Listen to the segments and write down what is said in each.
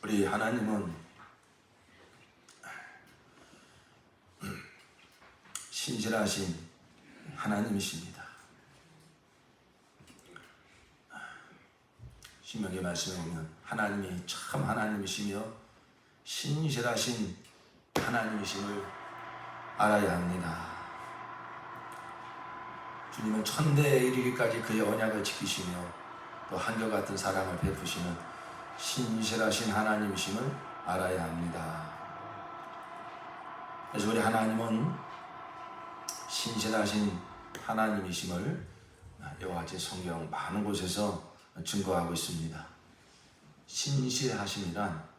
우리 하나님은 신실하신 하나님이십니다. 신명기 말씀에 보면 하나님이 참 하나님이시며 신실하신 하나님이심을 알아야 합니다. 주님은 천대에 이르기까지 그의 언약을 지키시며 또 한결같은 사랑을 베푸시는 신실하신 하나님이심을 알아야 합니다. 그래서 우리 하나님은 신실하신 하나님이심을 이와 같이 성경 많은 곳에서 증거하고 있습니다. 신실하심이란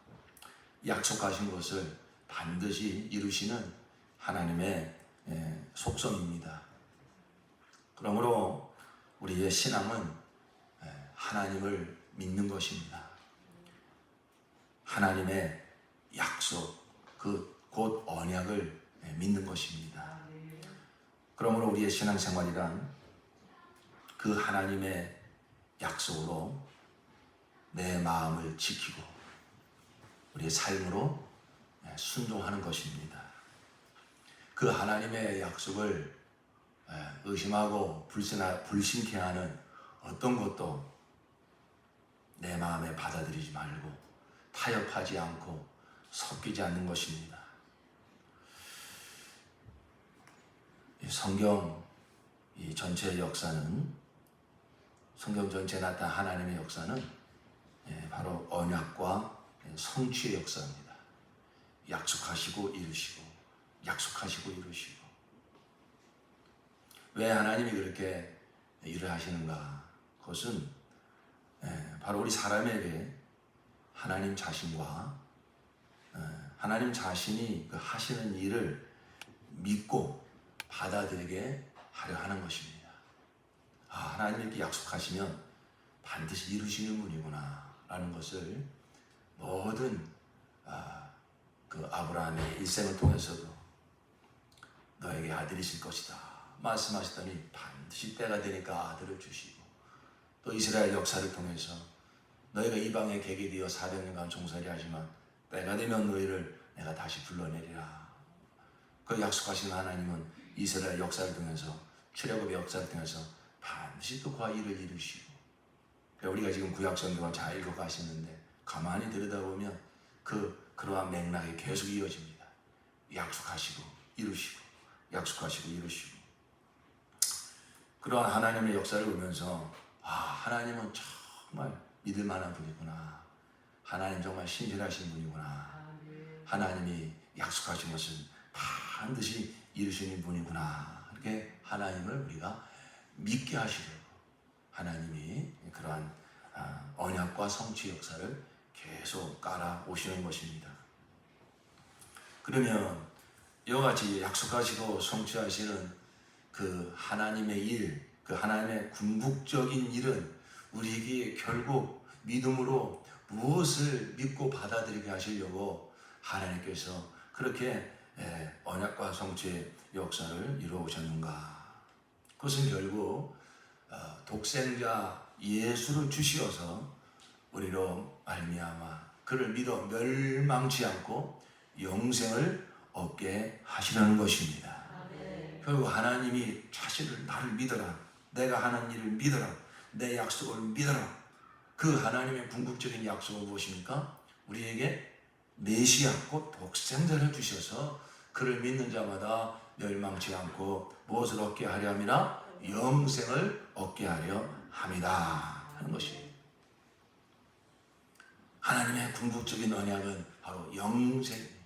약속하신 것을 반드시 이루시는 하나님의 속성입니다. 그러므로 우리의 신앙은 하나님을 믿는 것입니다. 하나님의 약속, 곧 언약을 믿는 것입니다. 그러므로 우리의 신앙생활이란 그 하나님의 약속으로 내 마음을 지키고 우리의 삶으로 순종하는 것입니다. 그 하나님의 약속을 의심하고 불신케 하는 어떤 것도 내 마음에 받아들이지 말고 타협하지 않고 섞이지 않는 것입니다. 성경 이 전체의 역사는, 성경 전체에 나타난 하나님의 역사는 바로 언약과 성취의 역사입니다. 약속하시고 이루시고, 약속하시고 이루시고. 왜 하나님이 그렇게 일을 하시는가? 그것은 바로 우리 사람에게 하나님 자신과 하나님 자신이 그 하시는 일을 믿고 받아들이게 하려 하는 것입니다. 하나님이 이렇게 약속하시면 반드시 이루시는 분이구나 라는 것을 모든 그 아브라함의 일생을 통해서도 너에게 아들이 있을 것이다 말씀하시더니 반드시 때가 되니까 아들을 주시고, 또 이스라엘 역사를 통해서 너희가 이방의 객이 되어 400년간 종살이 하지만 때가 되면 너희를 내가 다시 불러내리라. 그 약속하신 하나님은 이스라엘 역사를 통해서, 출애굽의 역사를 통해서 반드시 또 그 일을 이루시고, 우리가 지금 구약성경을 잘 읽어가시는데 가만히 들여다보면 그러한 맥락이 계속 이어집니다. 약속하시고 이루시고, 약속하시고 이루시고. 그러한 하나님의 역사를 보면서 하나님은 정말 믿을 만한 분이구나. 하나님 정말 신실하신 분이구나. 하나님이 약속하신 것을 반드시 이루시는 분이구나. 이렇게 하나님을 우리가 믿게 하시려고 하나님이 그러한 언약과 성취 역사를 계속 깔아 오시는 것입니다. 그러면 이와 같이 약속하시고 성취하시는 그 하나님의 일, 그 하나님의 궁극적인 일은 우리에게 결국 믿음으로 무엇을 믿고 받아들이게 하시려고 하나님께서 그렇게 언약과 성취의 역사를 이루어 오셨는가? 그것은 결국 독생자 예수를 주시어서 우리로 말미암아 그를 믿어 멸망치 않고 영생을 얻게 하시려는 것입니다. 결국 하나님이 자신을 나를 믿어라, 내가 하는 일을 믿어라, 내 약속을 믿어라. 그 하나님의 궁극적인 약속은 무엇입니까? 우리에게 메시아 곧 독생자를 주셔서 그를 믿는 자마다 멸망치 않고 무엇을 얻게 하려 함이라? 영생을 얻게 하려 함이다 하는 것입니다. 하나님의 궁극적인 언약은 바로 영생입니다.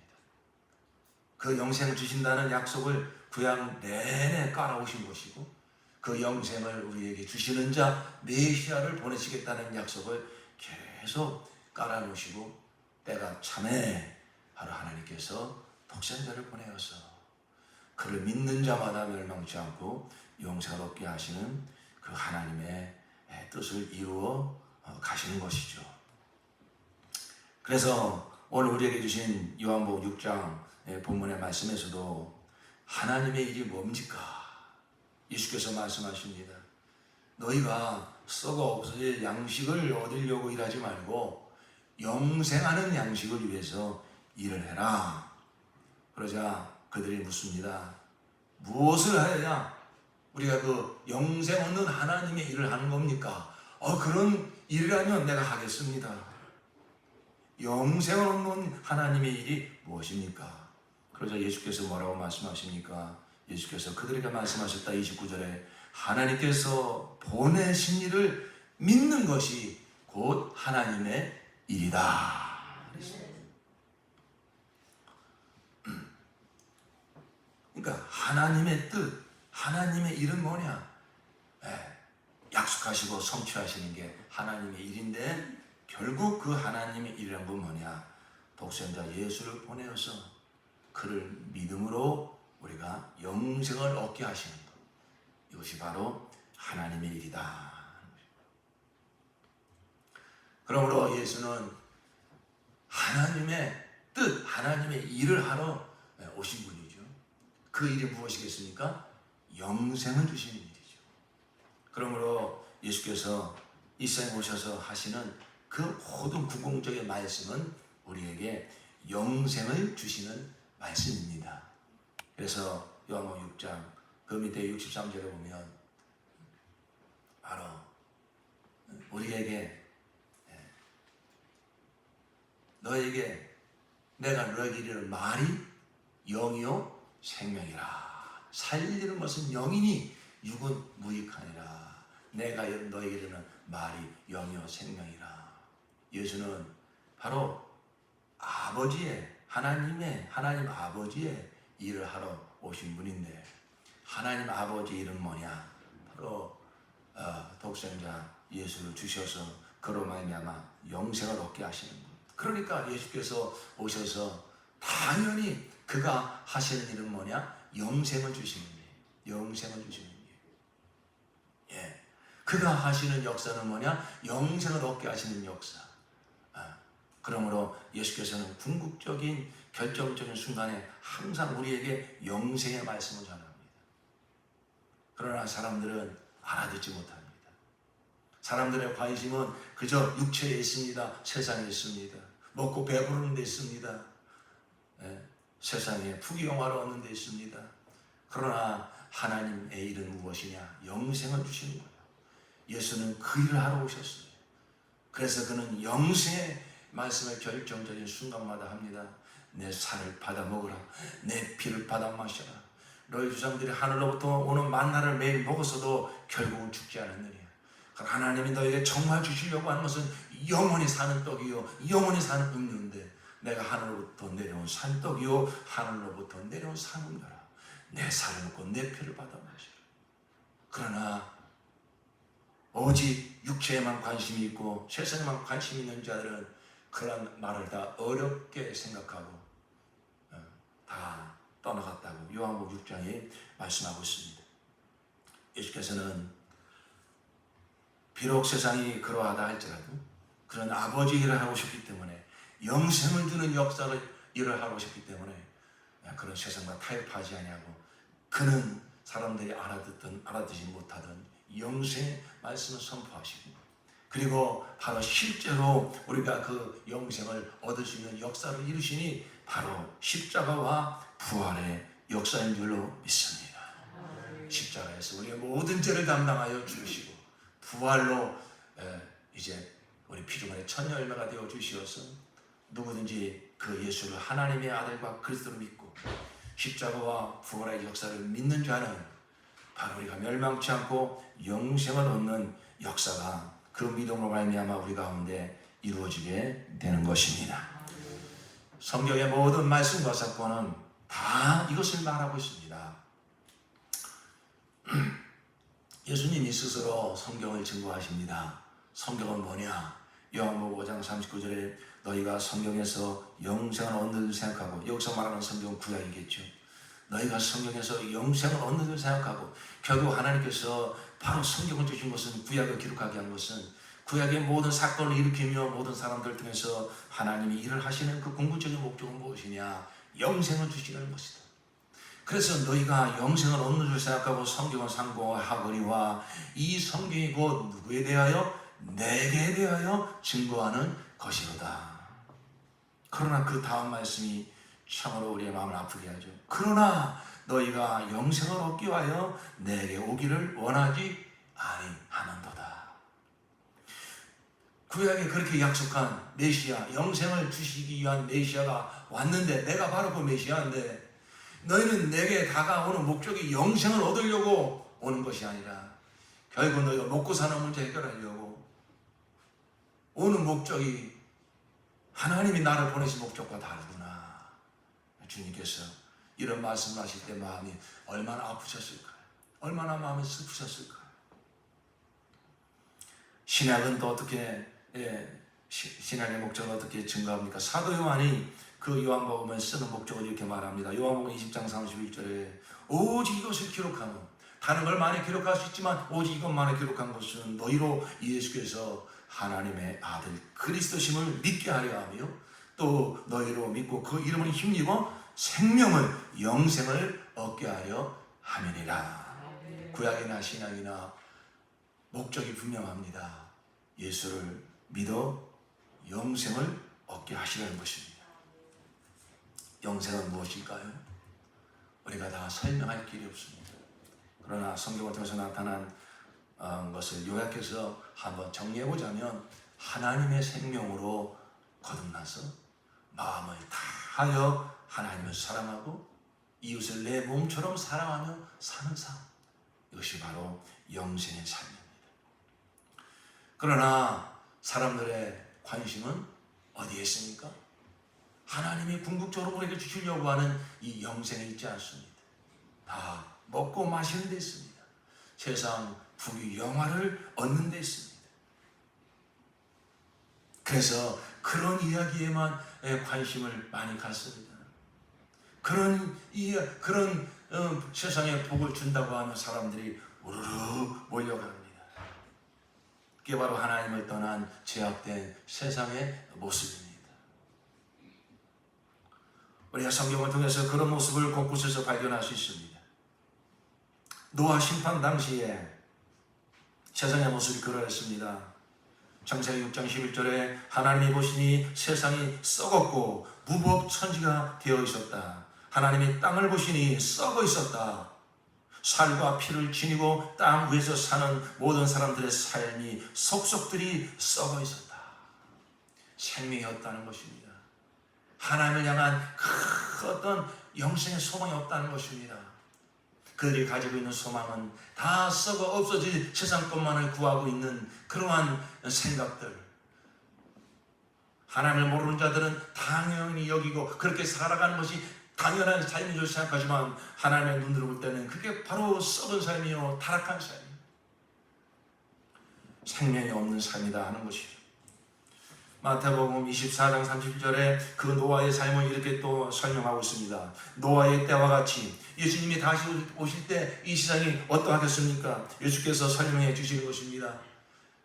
그 영생을 주신다는 약속을 구약 내내 깔아오신 것이고, 그 영생을 우리에게 주시는 자 메시아를 보내시겠다는 약속을 계속 깔아놓으시고, 때가 참에 바로 하나님께서 독생자를 보내어서 그를 믿는 자마다 멸망치 않고 영생을 얻게 하시는 그 하나님의 뜻을 이루어 가시는 것이죠. 그래서 오늘 우리에게 주신 요한복음 6장 본문의 말씀에서도 하나님의 일이 뭡니까? 예수께서 말씀하십니다. 너희가 썩어 없어질 양식을 얻으려고 일하지 말고 영생하는 양식을 위해서 일을 해라. 그러자 그들이 묻습니다. 무엇을 하여야 우리가 그 영생 얻는 하나님의 일을 하는 겁니까? 그런 일이라면 내가 하겠습니다. 영생을 얻는 하나님의 일이 무엇입니까? 그러자 예수께서 뭐라고 말씀하십니까? 예수께서 그들에게 말씀하셨다. 29절에 하나님께서 보내신 일을 믿는 것이 곧 하나님의 일이다. 그러니까 하나님의 뜻, 하나님의 일은 뭐냐? 약속하시고 성취하시는 게 하나님의 일인데 결국 그 하나님의 일이란 건 뭐냐? 독생자 예수를 보내어서 그를 믿음으로 우리가 영생을 얻게 하시는 것. 이것이 바로 하나님의 일이다. 그러므로 예수는 하나님의 뜻, 하나님의 일을 하러 오신 분이죠. 그 일이 무엇이겠습니까? 영생을 주시는 일이죠. 그러므로 예수께서 이 세상에 오셔서 하시는 그 모든 궁극적인 말씀은 우리에게 영생을 주시는 말씀입니다. 그래서 요한복음 6장 그 밑에 63절에 보면 바로 우리에게 너에게 내가 너에게 이르는 말이 영이요 생명이라. 살리는 것은 영이니 육은 무익하니라. 내가 너에게 이르는 말이 영이요 생명이라. 예수는 바로 아버지의 하나님 아버지의 일을 하러 오신 분인데 하나님 아버지 일은 뭐냐? 바로 독생자 예수를 주셔서 그로 말미암아 영생을 얻게 하시는 분. 그러니까 예수께서 오셔서 당연히 그가 하시는 일은 뭐냐? 영생을 주시는 일. 영생을 주시는 일. 예. 그가 하시는 역사는 뭐냐? 영생을 얻게 하시는 역사. 그러므로 예수께서는 궁극적인 결정적인 순간에 항상 우리에게 영생의 말씀을 전합니다. 그러나 사람들은 알아듣지 못합니다. 사람들의 관심은 그저 육체에 있습니다. 세상에 있습니다. 먹고 배부르는 데 있습니다. 세상에 부귀영화를 얻는 데 있습니다. 그러나 하나님의 일은 무엇이냐? 영생을 주시는 거예요. 예수는 그 일을 하러 오셨어요. 그래서 그는 영생의 말씀을 결정적인 순간마다 합니다. 내 살을 받아 먹으라. 내 피를 받아 마셔라. 너희 조상들이 하늘로부터 오는 만나를 매일 먹었어도 결국은 죽지 않았느냐. 하나님이 너에게 정말 주시려고 하는 것은 영원히 사는 떡이요 영원히 사는 음료인데 내가 하늘로부터 내려온 산떡이요 하늘로부터 내려온 산음료라. 내 살을 먹고 내 피를 받아 마시라. 그러나 오직 육체에만 관심이 있고 세상에만 관심이 있는 자들은 그런 말을 다 어렵게 생각하고 다 떠나갔다고 요한복음 6장에 말씀하고 있습니다. 예수께서는 비록 세상이 그러하다 할지라도 그런 아버지 일을 하고 싶기 때문에 영생을 주는 역사를 일을 하고 싶기 때문에 그런 세상과 타협하지 아니하고 그는 사람들이 알아듣지 못하던 영생의 말씀을 선포하시고 그리고 바로 실제로 우리가 그 영생을 얻을 수 있는 역사를 이루시니 바로 십자가와 부활의 역사인 줄로 믿습니다. 십자가에서 우리의 모든 죄를 담당하여 주시고 부활로 이제 우리 피조물의 첫 열매가 되어 주시어서 누구든지 그 예수를 하나님의 아들과 그리스도로 믿고 십자가와 부활의 역사를 믿는 자는 바로 우리가 멸망치 않고 영생을 얻는 역사가 그 믿음으로 말미암아 우리 가운데 이루어지게 되는 것입니다. 성경의 모든 말씀과 사건은 다 이것을 말하고 있습니다. 예수님이 스스로 성경을 증거하십니다. 성경은 뭐냐? 요한복음 5장 39절에 너희가 성경에서 영생을 얻는 줄 생각하고 여기서 말하는 성경은 구약이겠죠. 너희가 성경에서 영생을 얻는 줄 생각하고 결국 하나님께서 바로 성경을 주신 것은 구약을 기록하게 한 것은 구약의 모든 사건을 일으키며 모든 사람들 통해서 하나님이 일을 하시는 그 궁극적인 목적은 무엇이냐? 영생을 주시는 것이다. 그래서 너희가 영생을 얻는 줄 생각하고 성경을 상고하거니와 이 성경이 곧 누구에 대하여? 내게 대하여 증거하는 것이로다. 그러나 그 다음 말씀이 참으로 우리의 마음을 아프게 하죠. 그러나 너희가 영생을 얻기 위하여 내게 오기를 원하지 아니하는도다. 구약에 그렇게 약속한 메시아, 영생을 주시기 위한 메시아가 왔는데, 내가 바로 그 메시아인데, 너희는 내게 다가오는 목적이 영생을 얻으려고 오는 것이 아니라 결국 너희가 먹고 사는 문제 해결하려고 오는 목적이 하나님이 나를 보내신 목적과 다르구나. 주님께서 이런 말씀을 하실 때 마음이 얼마나 아프셨을까요? 얼마나 마음이 슬프셨을까요? 신약은 또 어떻게, 신약의 목적을 어떻게 증거합니까? 사도 요한이 그 요한복음을 쓰는 목적을 이렇게 말합니다. 요한복음 20장 31절에 오직 이것을 기록하노. 다른 걸 많이 기록할 수 있지만 오직 이것만을 기록한 것은 너희로 예수께서 하나님의 아들 그리스도심을 믿게 하려 하며 또 너희로 믿고 그 이름을 힘입어 생명을, 영생을 얻게 하려 함이니라. 구약이나 신약이나 목적이 분명합니다. 예수를 믿어 영생을 얻게 하시려는 것입니다. 영생은 무엇일까요? 우리가 다 설명할 길이 없습니다. 그러나 성경을 통해서 나타난 것을 요약해서 한번 정리해보자면, 하나님의 생명으로 거듭나서 마음을 다하여 하나님을 사랑하고 이웃을 내 몸처럼 사랑하며 사는 삶, 이것이 바로 영생의 삶입니다. 그러나 사람들의 관심은 어디에 있습니까? 하나님이 궁극적으로 우리에게 주시려고 하는 이 영생에 있지 않습니다. 다 먹고 마시는 데 있습니다. 세상 부귀 영화를 얻는 데 있습니다. 그래서 그런 이야기에만 관심을 많이 갖습니다. 그런 세상에 복을 준다고 하는 사람들이 우르르 몰려갑니다. 그게 바로 하나님을 떠난 죄악된 세상의 모습입니다. 우리가 성경을 통해서 그런 모습을 곳곳에서 발견할 수 있습니다. 노아 심판 당시에 세상의 모습이 그러했습니다. 창세기 6장 11절에 하나님이 보시니 세상이 썩었고 무법천지가 되어 있었다. 하나님이 땅을 보시니 썩어 있었다. 살과 피를 지니고 땅 위에서 사는 모든 사람들의 삶이 속속들이 썩어 있었다. 생명이 없다는 것입니다. 하나님을 향한 그 어떤 영생의 소망이 없다는 것입니다. 그들이 가지고 있는 소망은 다 썩어 없어질 세상 것만을 구하고 있는 그러한 생각들. 하나님을 모르는 자들은 당연히 여기고 그렇게 살아가는 것이 당연한 삶인 줄 생각하지만 하나님의 눈으로 볼 때는 그게 바로 썩은 삶이요 타락한 삶이에요. 생명이 없는 삶이다 하는 것이죠. 마태복음 24장 30절에 그 노아의 삶을 이렇게 또 설명하고 있습니다. 노아의 때와 같이 예수님이 다시 오실 때 이 세상이 어떠하겠습니까? 예수께서 설명해 주시는 것입니다.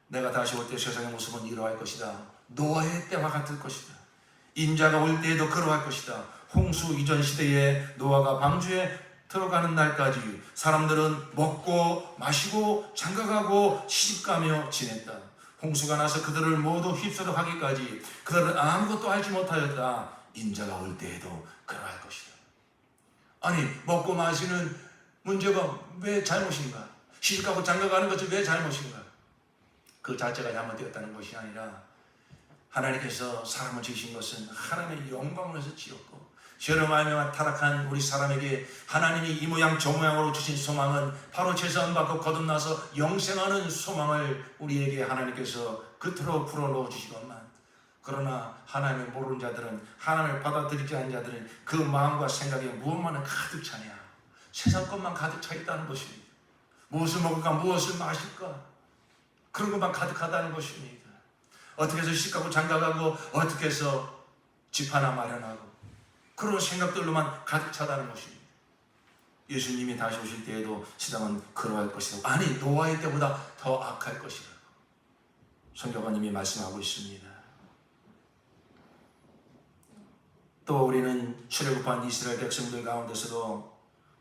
내가 다시 올 때 세상의 모습은 이러할 것이다. 노아의 때와 같을 것이다. 인자가 올 때에도 그러할 것이다. 홍수 이전 시대에 노아가 방주에 들어가는 날까지 사람들은 먹고 마시고 장가가고 시집가며 지냈다. 홍수가 나서 그들을 모두 휩쓸어 가기까지 그들은 아무것도 알지 못하였다. 인자가 올 때에도 그러할 것이다. 아니, 먹고 마시는 문제가 왜 잘못인가? 시집가고 장가가는 것이 왜 잘못인가? 그 자체가 잘못되었다는 것이 아니라 하나님께서 사람을 지으신 것은 하나님의 영광을 위해서 지었고 죄로 말미암아 타락한 우리 사람에게 하나님이 이 모양 저 모양으로 주신 소망은 바로 죄사함받고 거듭나서 영생하는 소망을 우리에게 하나님께서 그토록 불어넣어 주시건만, 그러나 하나님을 모르는 자들은, 하나님을 받아들이지 않는 자들은 그 마음과 생각에 무엇만은 가득 차냐? 세상 것만 가득 차 있다는 것입니다. 무엇을 먹을까, 무엇을 마실까, 그런 것만 가득하다는 것입니다. 어떻게 해서 시집가고 장가가고 어떻게 해서 집 하나 마련하고 그런 생각들로만 가득 차다는 것입니다. 예수님이 다시 오실 때에도 세상은 그러할 것이다. 아니, 노아의 때보다 더 악할 것이다. 성경님이 말씀하고 있습니다. 또 우리는 출애굽한 이스라엘 백성들 가운데서도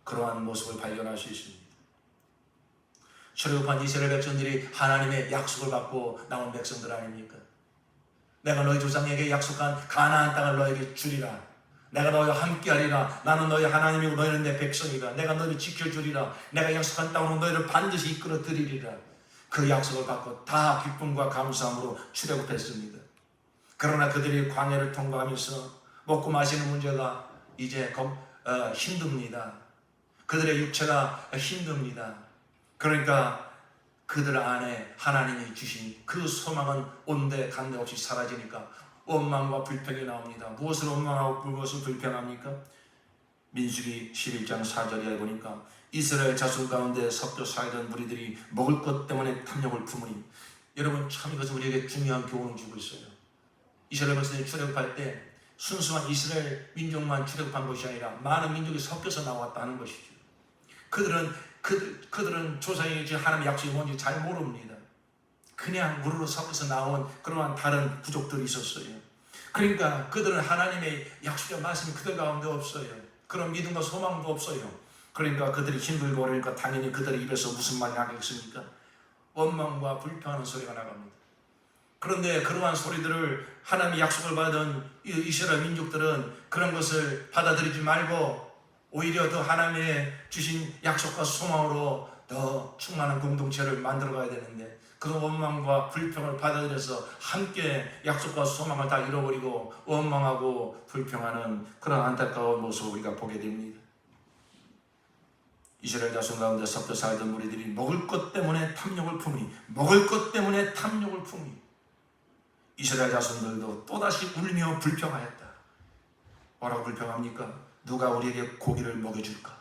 그러한 모습을 발견할 수 있습니다. 출애굽한 이스라엘 백성들이 하나님의 약속을 받고 나온 백성들 아닙니까? 내가 너희 조상에게 약속한 가나안 땅을 너에게 주리라. 내가 너희와 함께하리라. 나는 너희 하나님이고 너희는 내 백성이라. 내가 너희를 지켜주리라. 내가 약속한 땅으로 너희를 반드시 이끌어드리리라. 그 약속을 받고 다 기쁨과 감사함으로 출애굽했습니다. 그러나 그들이 광야를 통과하면서 먹고 마시는 문제가 이제 힘듭니다. 그들의 육체가 힘듭니다. 그러니까 그들 안에 하나님이 주신 그 소망은 온데 간데 없이 사라지니까 원망과 불평이 나옵니다. 무엇을 원망하고 무엇을 불평합니까? 민수기 11장 4절에 보니까 이스라엘 자손 가운데 섞여 살던 무리들이 먹을 것 때문에 탐욕을 품으니, 여러분 참 이것은 우리에게 중요한 교훈을 주고 있어요. 이스라엘 백성이 출애굽할 때 순수한 이스라엘 민족만 출애굽한 것이 아니라 많은 민족이 섞여서 나왔다는 것이죠. 그들은 조상이 주신 하나님의 약속이 뭔지 잘 모릅니다. 그냥 우르르 섞여서 나온 그러한 다른 부족들이 있었어요. 그러니까 그들은 하나님의 약속의 말씀이 그들 가운데 없어요. 그런 믿음과 소망도 없어요. 그러니까 그들이 힘들고 어려우니까 당연히 그들의 입에서 무슨 말이 나겠습니까? 원망과 불평하는 소리가 나갑니다. 그런데 그러한 소리들을 하나님의 약속을 받은 이스라엘 민족들은 그런 것을 받아들이지 말고 오히려 더 하나님의 주신 약속과 소망으로 더 충만한 공동체를 만들어가야 되는데, 그런 원망과 불평을 받아들여서 함께 약속과 소망을 다 잃어버리고 원망하고 불평하는 그런 안타까운 모습을 우리가 보게 됩니다. 이스라엘 자손 가운데 섞여 살던 무리들이 먹을 것 때문에 탐욕을 품으니, 먹을 것 때문에 탐욕을 품으니, 이스라엘 자손들도 또다시 울며 불평하였다. 뭐라고 불평합니까? 누가 우리에게 고기를 먹여줄까?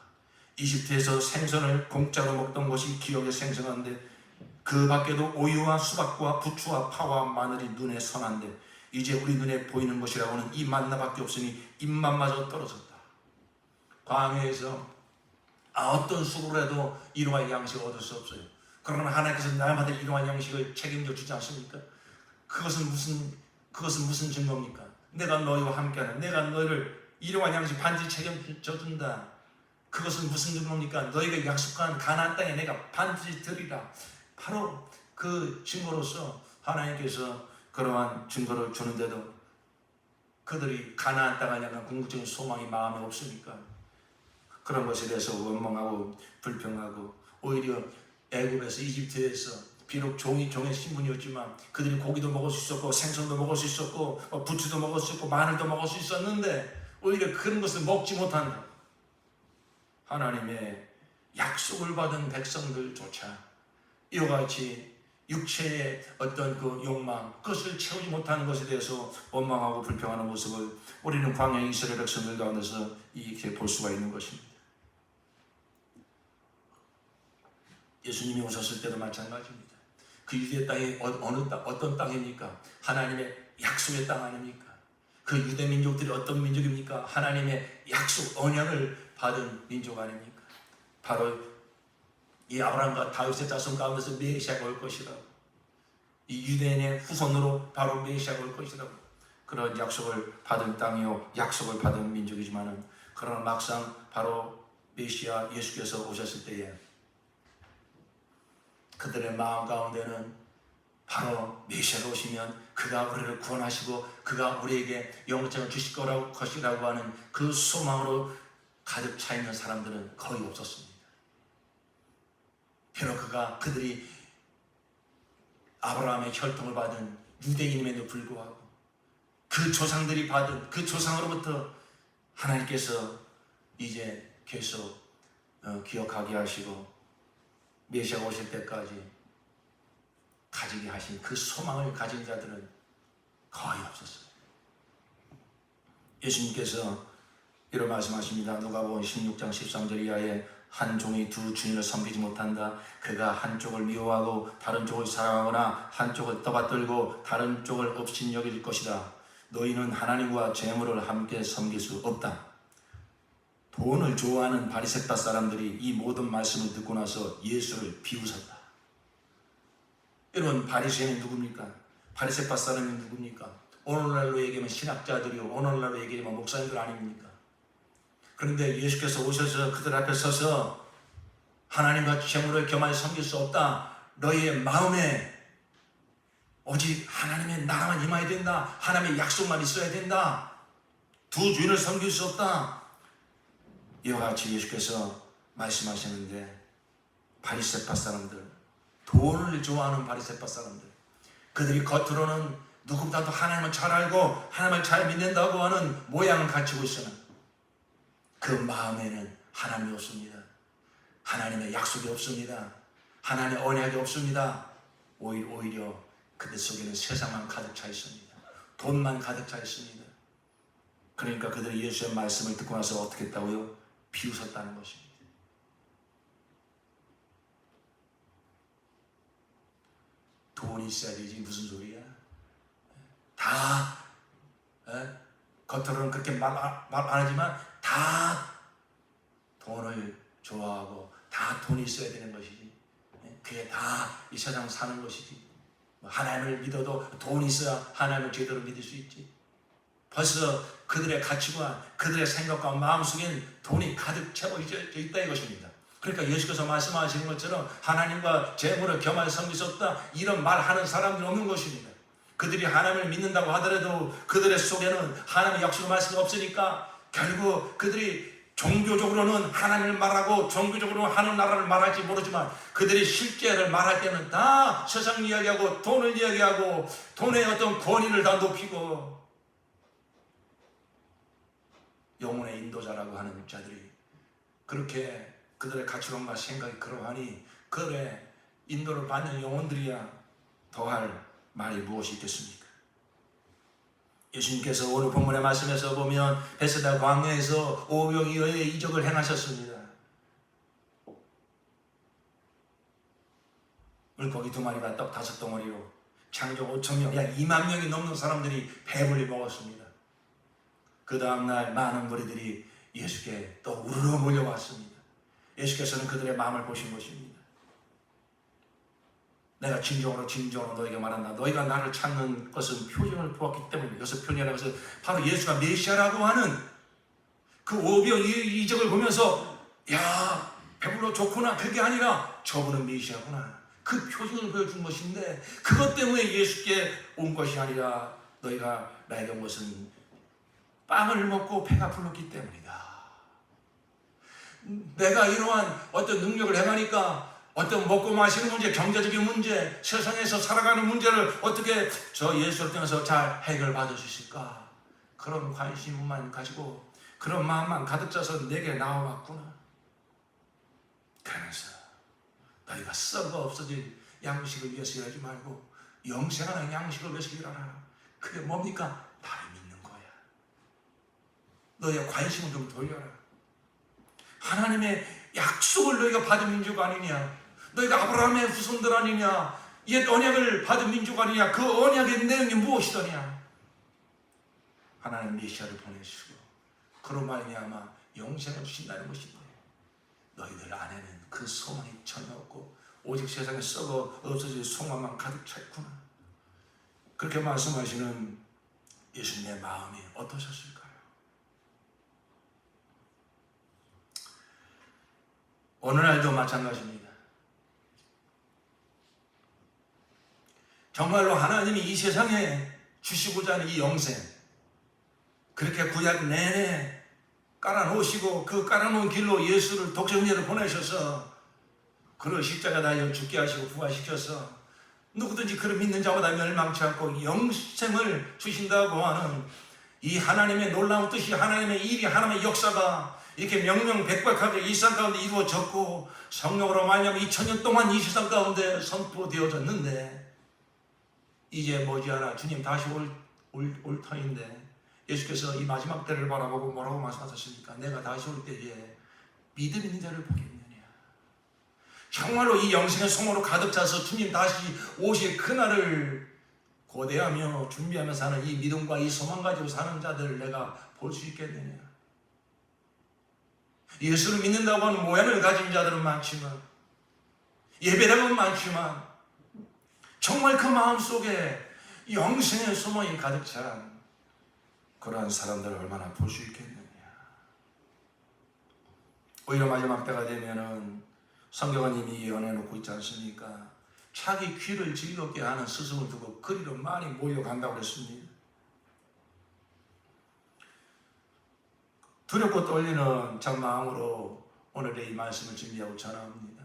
이집트에서 생선을 공짜로 먹던 것이 기억에 생생한데, 그 밖에도 오이와 수박과 부추와 파와 마늘이 눈에 선한데 이제 우리 눈에 보이는 것이라고는 이 만나밖에 없으니 입맛마저 떨어졌다. 광야에서 어떤 수고를 해도 이러한 양식을 얻을 수 없어요. 그러나 하나님께서 나만의 이러한 양식을 책임져 주지 않습니까? 그것은 무슨 증거입니까? 내가 너희와 함께하는, 내가 너희를 이러한 양식 반드시 책임져 준다. 그것은 무슨 증거입니까? 너희가 약속한 가나안 땅에 내가 반드시 드리라. 바로 그 증거로서 하나님께서 그러한 증거를 주는데도 그들이 가나안 땅을 향한 궁극적인 소망이 마음에 없으니까 그런 것에 대해서 원망하고 불평하고, 오히려 애굽에서, 이집트에서 비록 종의 신분이었지만 그들이 고기도 먹을 수 있었고 생선도 먹을 수 있었고 부추도 먹을 수 있고 마늘도 먹을 수 있었는데 오히려 그런 것을 먹지 못한다. 하나님의 약속을 받은 백성들조차 이와 같이 육체의 어떤 그 욕망, 그것을 채우지 못하는 것에 대해서 원망하고 불평하는 모습을 우리는 광야 이스라엘 백성들 가운데서 이렇게 볼 수가 있는 것입니다. 예수님이 오셨을 때도 마찬가지입니다. 그 유대 땅이 어떤 땅입니까? 하나님의 약속의 땅 아닙니까? 그 유대 민족들이 어떤 민족입니까? 하나님의 약속, 언약을 받은 민족 아닙니까? 바로 이 아브라함과 다윗의 자손 가운데서 메시아가 올 것이라고, 이 유대인의 후손으로 바로 메시아가 올 것이라고, 그런 약속을 받은 땅이요 약속을 받은 민족이지만은, 그러나 막상 바로 메시아 예수께서 오셨을 때에 그들의 마음 가운데는 바로 메시아가 오시면 그가 우리를 구원하시고 그가 우리에게 영생을 주실 것이라고 하는 그 소망으로 가득 차 있는 사람들은 거의 없었습니다. 비록 그들이 아브라함의 혈통을 받은 유대인임에도 불구하고 그 조상들이 받은 그 조상으로부터 하나님께서 이제 계속 기억하게 하시고 메시아가 오실 때까지 가지게 하신 그 소망을 가진 자들은 거의 없었어요. 예수님께서 이런 말씀하십니다. 누가복음 16장 13절 이하에 한 종이 두 주인을 섬기지 못한다. 그가 한쪽을 미워하고 다른 쪽을 사랑하거나 한쪽을 떠받들고 다른 쪽을 업신여길 것이다. 너희는 하나님과 재물을 함께 섬길 수 없다. 돈을 좋아하는 바리새파 사람들이 이 모든 말씀을 듣고 나서 예수를 비웃었다. 여러분, 바리새인이 누굽니까? 바리새파 사람이 누굽니까? 오늘날로 얘기하면 신학자들이요, 오늘날로 얘기하면 목사님들 아닙니까? 그런데 예수께서 오셔서 그들 앞에 서서 하나님과 재물을 겸하여 섬길 수 없다. 너희의 마음에 오직 하나님의 나라만 임해야 된다. 하나님의 약속만 있어야 된다. 두 주인을 섬길 수 없다. 이와 같이 예수께서 말씀하시는데, 바리새파 사람들, 돈을 좋아하는 바리새파 사람들, 그들이 겉으로는 누구보다도 하나님을 잘 알고 하나님을 잘 믿는다고 하는 모양을 갖추고 있으나 그 마음에는 하나님이 없습니다. 하나님의 약속이 없습니다. 하나님의 언약이 없습니다. 오히려 그들 속에는 세상만 가득 차 있습니다. 돈만 가득 차 있습니다. 그러니까 그들이 예수의 말씀을 듣고 나서 어떻게 했다고요? 비웃었다는 것입니다. 돈이 있어야 되지 무슨 소리야? 다 겉으로는 그렇게 말 안 하지만 다 돈을 좋아하고 다 돈이 있어야 되는 것이지. 그게 다 이 세상 사는 것이지. 하나님을 믿어도 돈이 있어야 하나님을 제대로 믿을 수 있지. 벌써 그들의 가치관, 그들의 생각과 마음속엔 돈이 가득 채워져 있다 이것입니다. 그러니까 예수께서 말씀하시는 것처럼 하나님과 재물을 겸하여 섬길 수 없다, 이런 말하는 사람들이 없는 것입니다. 그들이 하나님을 믿는다고 하더라도 그들의 속에는 하나님의 약속의 말씀이 없으니까 결국 그들이 종교적으로는 하나님을 말하고 종교적으로 하는 나라를 말할지 모르지만 그들이 실제를 말할 때는 다 세상 이야기하고 돈을 이야기하고 돈의 어떤 권위를 다 높이고, 영혼의 인도자라고 하는 자들이 그렇게 그들의 가치관과 생각이 그러하니 그들의 인도를 받는 영혼들이야 더할 말이 무엇이 있겠습니까? 예수님께서 오늘 본문의 말씀에서 보면 베세다 광야에서 오병이어의 이적을 행하셨습니다. 물고기 2마리가 떡 5덩어리로 창조 5,000명, 약 2만 명이 넘는 사람들이 배불리 먹었습니다. 그 다음날 많은 무리들이 예수께 또 우르르 몰려왔습니다. 예수께서는 그들의 마음을 보신 것입니다. 내가 진정으로 너에게 말한다. 너희가 나를 찾는 것은 표징을 보았기 때문에, 여기서 표징이라고 해서 바로 예수가 메시아라고 하는 그 오병 이적을 보면서 야 배불러 좋구나, 그게 아니라 저분은 메시아구나, 그 표징을 보여준 것인데 그것 때문에 예수께 온 것이 아니라 너희가 나에게 온 것은 빵을 먹고 배가 불렀기 때문이다. 내가 이러한 어떤 능력을 행하니까 어떤 먹고 마시는 문제, 경제적인 문제, 세상에서 살아가는 문제를 어떻게 저 예수를 통해서 잘 해결받을 수 있을까? 그런 관심만 가지고 그런 마음만 가득 차서 내게 나와왔구나. 그러면서 너희가 썩어 없어질 양식을 위해서 일하지 말고 영생하는 양식을 위해서 일하라. 그게 뭡니까? 나를 믿는 거야. 너의 관심을 좀 돌려라. 하나님의 약속을 너희가 받은 민족 아니냐? 너희가 아브라함의 후손들 아니냐? 옛 언약을 받은 민족 아니냐? 그 언약의 내용이 무엇이더냐? 하나님 메시아를 보내시고 그로 말미암아 영생을 주신다는 것인데 너희들 안에는 그 소망이 전혀 없고 오직 세상에 썩어 없어질 소망만 가득 차 있구나. 그렇게 말씀하시는 예수님의 마음이 어떠셨을까요? 오늘날도 마찬가지입니다. 정말로 하나님이 이 세상에 주시고자 하는 이 영생, 그렇게 구약 내내 깔아놓으시고 그 깔아놓은 길로 예수를 독생자로 보내셔서 그를 십자가 달려 죽게 하시고 부활시켜서 누구든지 그를 믿는 자마다 멸망치 않고 영생을 주신다고 하는 이 하나님의 놀라운 뜻이, 하나님의 일이, 하나님의 역사가 이렇게 명명백백하게 이 세상 가운데 이루어졌고 성령으로 말미암아 2000년 동안 이 세상 가운데 선포되어졌는데 이제 머지않아 주님 다시 올 터인데 예수께서 이 마지막 때를 바라보고 뭐라고 말씀하셨습니까? 내가 다시 올 때에 믿음 있는 자를 보겠느냐. 정말로 이 영생의 소망으로 가득 차서 주님 다시 오실 그날을 고대하며 준비하며 사는 이 믿음과 이 소망 가지고 사는 자들을 내가 볼 수 있겠느냐. 예수를 믿는다고 하는 모양을 가진 자들은 많지만, 예배당은 많지만 정말 그 마음속에 영생의 소망이 가득 찬 그러한 사람들을 얼마나 볼 수 있겠느냐. 오히려 마지막 때가 되면은 성경은 이미 예언해 놓고 있지 않습니까? 자기 귀를 즐겁게 하는 스승을 두고 그리로 많이 모여간다고 그랬습니다. 두렵고 떨리는 참 마음으로 오늘의 이 말씀을 준비하고 전합니다.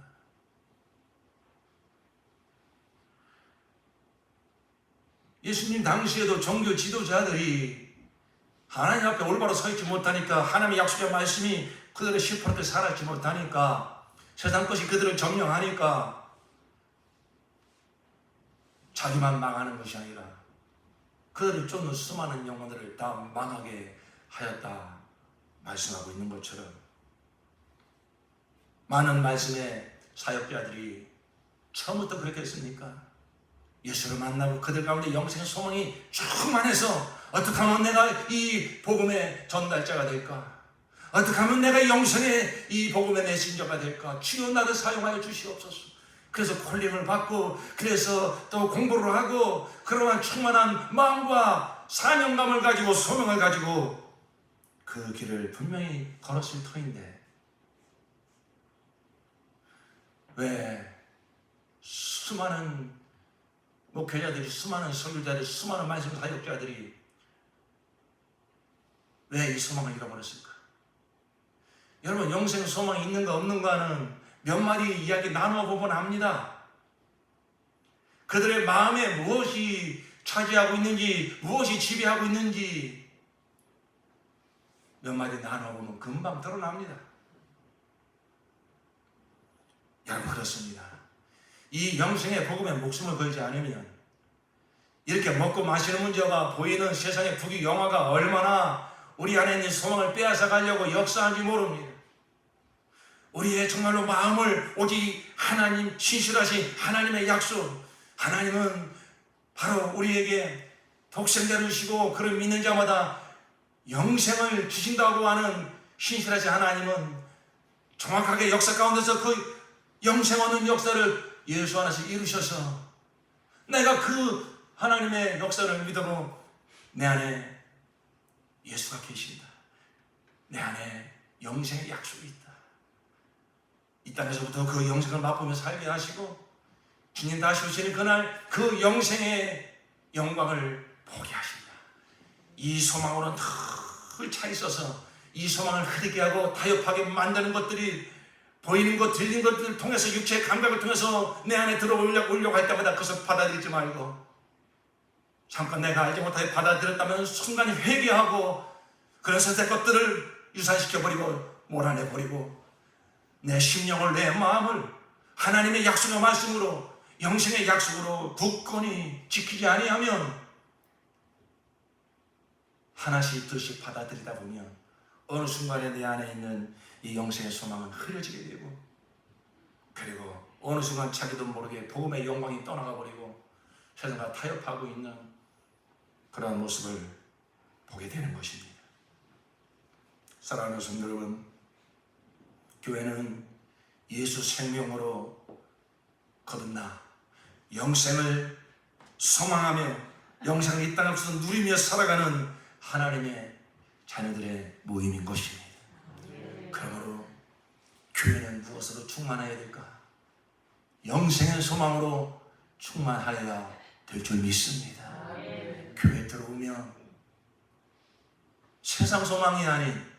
예수님 당시에도 종교 지도자들이 하나님 앞에 올바로 서 있지 못하니까, 하나님의 약속의 말씀이 그들의 10% 살아있지 못하니까, 세상 것이 그들을 점령하니까 자기만 망하는 것이 아니라 그들을 쫓는 수많은 영혼들을 다 망하게 하였다 말씀하고 있는 것처럼, 많은 말씀의 사역자들이 처음부터 그렇게 했습니까? 예수를 만나고 그들 가운데 영생의 소망이 충만해서 어떻게 하면 내가 이 복음의 전달자가 될까? 어떻게 하면 내가 영생의 이 복음의 메신저가 될까? 주여 나를 사용하여 주시옵소서. 그래서 콜링을 받고, 그래서 또 공부를 하고, 그러한 충만한 마음과 사명감을 가지고 소명을 가지고 그 길을 분명히 걸었을 터인데, 왜 수많은 목회자들이, 수많은 설교자들이, 수많은 말씀 사역자들이 왜 이 소망을 잃어버렸을까? 여러분, 영생 소망이 있는가 없는가는 몇 마디 이야기 나누어 보면 압니다. 그들의 마음에 무엇이 차지하고 있는지, 무엇이 지배하고 있는지 몇 마디 나누어 보면 금방 드러납니다. 여러분, 그렇습니다. 이 영생의 복음에 목숨을 걸지 않으면 이렇게 먹고 마시는 문제가 보이는 세상의 부귀 영화가 얼마나 우리 안에 있는 소망을 빼앗아 가려고 역사하는지 모릅니다. 우리의 정말로 마음을 오직 하나님, 신실하신 하나님의 약속, 하나님은 바로 우리에게 독생자를 주시고 그를 믿는 자마다 영생을 주신다고 하는 신실하신 하나님은 정확하게 역사 가운데서 그 영생 얻는 역사를 예수 안에서 이루셔서, 내가 그 하나님의 역사를 믿어도 내 안에 예수가 계신다, 내 안에 영생의 약속이 있다, 이 땅에서부터 그 영생을 맛보며 살게 하시고 주님 다시 오시는 그날 그 영생의 영광을 보게 하신다. 이 소망으로는 늘 차 있어서 이 소망을 흐리게 하고 타협하게 만드는 것들이, 보이는 것, 들리는 것들을 통해서, 육체의 감각을 통해서 내 안에 들어오려고 할 때마다 그것을 받아들이지 말고, 잠깐 내가 알지 못하게 받아들였다면 순간에 회개하고 그런 선택 것들을 유산시켜버리고 몰아내버리고, 내 심령을, 내 마음을 하나님의 약속의 말씀으로, 영생의 약속으로 굳건히 지키지 아니하면 하나씩 둘씩 받아들이다 보면 어느 순간에 내 안에 있는 이 영생의 소망은 흐려지게 되고, 그리고 어느 순간 자기도 모르게 복음의 영광이 떠나가 버리고 세상과 타협하고 있는 그러한 모습을 보게 되는 것입니다. 사랑하는 성도 여러분, 교회는 예수 생명으로 거듭나 영생을 소망하며 영생을 이 땅에서 누리며 살아가는 하나님의 자녀들의 모임인 것입니다. 그러므로 교회는 무엇으로 충만해야 될까? 영생의 소망으로 충만하여야 될 줄 믿습니다. 교회에 들어오면 세상 소망이 아닌,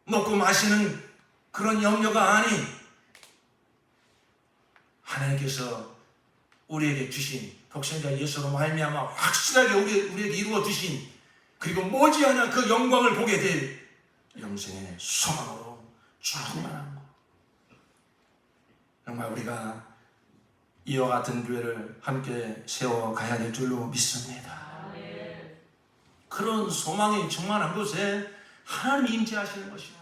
먹고 마시는 그런 염려가 아닌, 하나님께서 우리에게 주신 독생자 예수로 말미암아 확실하게 우리에게 이루어 주신, 그리고 머지않아 그 영광을 보게 될 영생의 소망으로 충만한 것. 정말 우리가 이와 같은 교회를 함께 세워가야 될 줄로 믿습니다. 그런 소망이 충만한 곳에 하나님이 임재하시는 것입니다.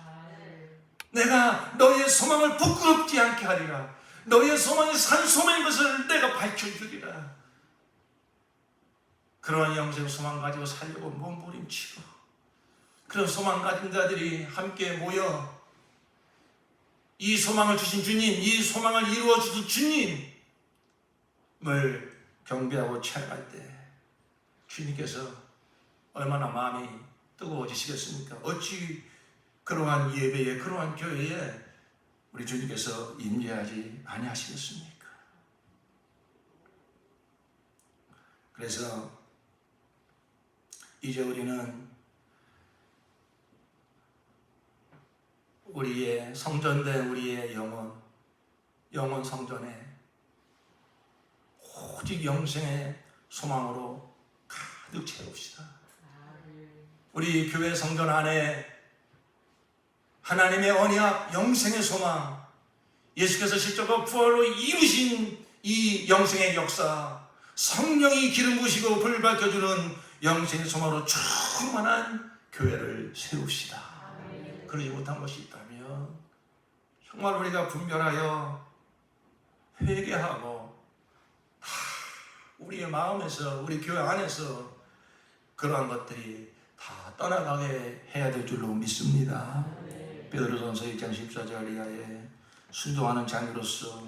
내가 너희의 소망을 부끄럽지 않게 하리라. 너희의 소망이 산소망인 것을 내가 밝혀주리라. 그러한 영생 소망 가지고 살려고 몸부림치고, 그런 소망 가진 자들이 함께 모여 이 소망을 주신 주님, 이 소망을 이루어 주신 주님을 경배하고 찬양할 때 주님께서 얼마나 마음이 뜨거워지시겠습니까? 어찌 그러한 예배에, 그러한 교회에 우리 주님께서 임재하지 아니하시겠습니까? 그래서 이제 우리는 우리의 성전된 우리의 영혼 성전에 오직 영생의 소망으로 가득 채웁시다. 우리 교회 성전 안에 하나님의 언약, 영생의 소망, 예수께서 십자가 부활로 이루신 이 영생의 역사, 성령이 기름 부으시고 불 밝혀주는 영생의 소망으로 충만한 교회를 세웁시다. 그러지 못한 것이 있다면 정말 우리가 분별하여 회개하고 다 우리의 마음에서, 우리 교회 안에서 그러한 것들이 다 떠나가게 해야 될 줄로 믿습니다. 베드로전서 1장 14절 이하에 순종하는 자녀로서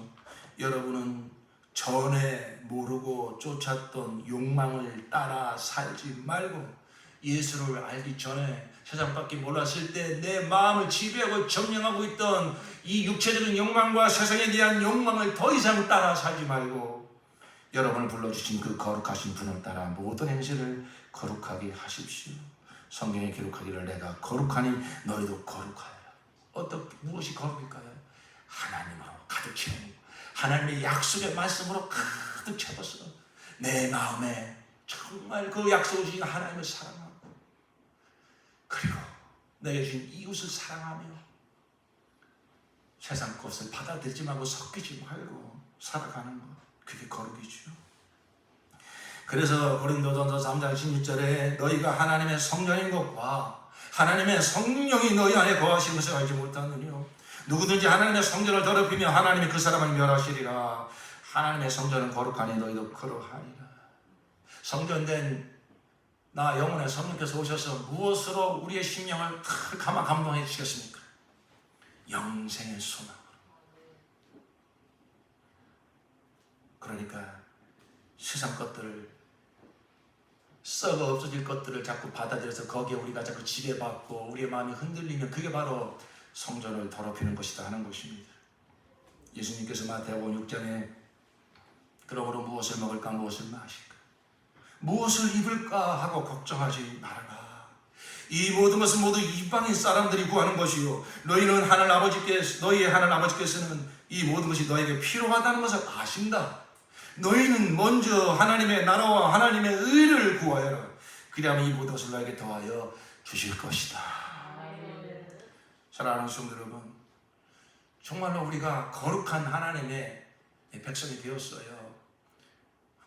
여러분은 전에 모르고 쫓았던 욕망을 따라 살지 말고 예수를 알기 전에 세상밖에 몰랐을 때 내 마음을 지배하고 점령하고 있던 이 육체적인 욕망과 세상에 대한 욕망을 더 이상 따라 살지 말고 여러분을 불러주신 그 거룩하신 분을 따라 모든 행실을 거룩하게 하십시오. 성경에 기록하기를 내가 거룩하니 너희도 거룩하여라. 무엇이 거룩일까요? 하나님으로 가득 채우는, 하나님의 약속의 말씀으로 가득 채워서 내 마음에 정말 그 약속을 주신 하나님을 사랑하고, 그리고 내게 주신 이웃을 사랑하며 세상 것을 받아들이지 말고 섞이지 말고 살아가는 것, 그게 거룩이죠. 그래서 고린도전서 3장 16절에 너희가 하나님의 성전인 것과 하나님의 성령이 너희 안에 거하시는 것을 알지 못하느뇨. 누구든지 하나님의 성전을 더럽히며 하나님이 그 사람을 멸하시리라. 하나님의 성전은 거룩하니 너희도 거룩하리라. 성전된 나 영혼의 성령께서 오셔서 무엇으로 우리의 심령을 감동해 주시겠습니까? 영생의 소망으로. 그러니까 세상 것들을, 썩어 없어질 것들을 자꾸 받아들여서 거기에 우리가 자꾸 지배받고 우리의 마음이 흔들리면 그게 바로 성전을 더럽히는 것이다 하는 것입니다. 예수님께서 마태복음 6장에 그러므로 무엇을 먹을까 무엇을 마실까 무엇을 입을까 하고 걱정하지 말아라. 이 모든 것은 모두 이방인 사람들이 구하는 것이요 너희의 하늘 아버지께서는 이 모든 것이 너에게 필요하다는 것을 아신다. 너희는 먼저 하나님의 나라와 하나님의 의를 구하여라. 그리하면 이 모든 것을 너에게 더하여 주실 것이다. 사랑하는 성도 여러분, 정말로 우리가 거룩한 하나님의 백성이 되었어요.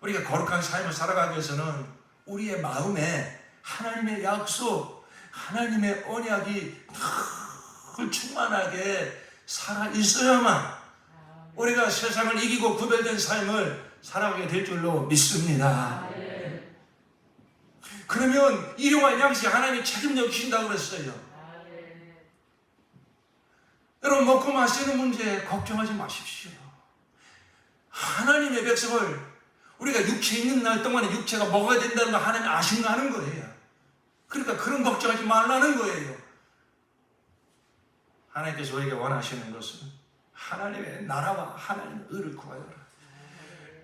우리가 거룩한 삶을 살아가기 위해서는 우리의 마음에 하나님의 약속, 하나님의 언약이 늘 충만하게 살아 있어야만 우리가 세상을 이기고 구별된 삶을 살아가게 될 줄로 믿습니다. 그러면 일용할 양식 하나님이 책임져 주신다고 그랬어요. 여러분, 먹고 마시는 문제 걱정하지 마십시오. 하나님의 백성을 우리가 육체 있는 날 동안에 육체가 먹어야 된다는 걸 하나님이 아신다는 거예요. 그러니까 그런 걱정하지 말라는 거예요. 하나님께서 우리에게 원하시는 것은 하나님의 나라와 하나님의 의를 구하여라.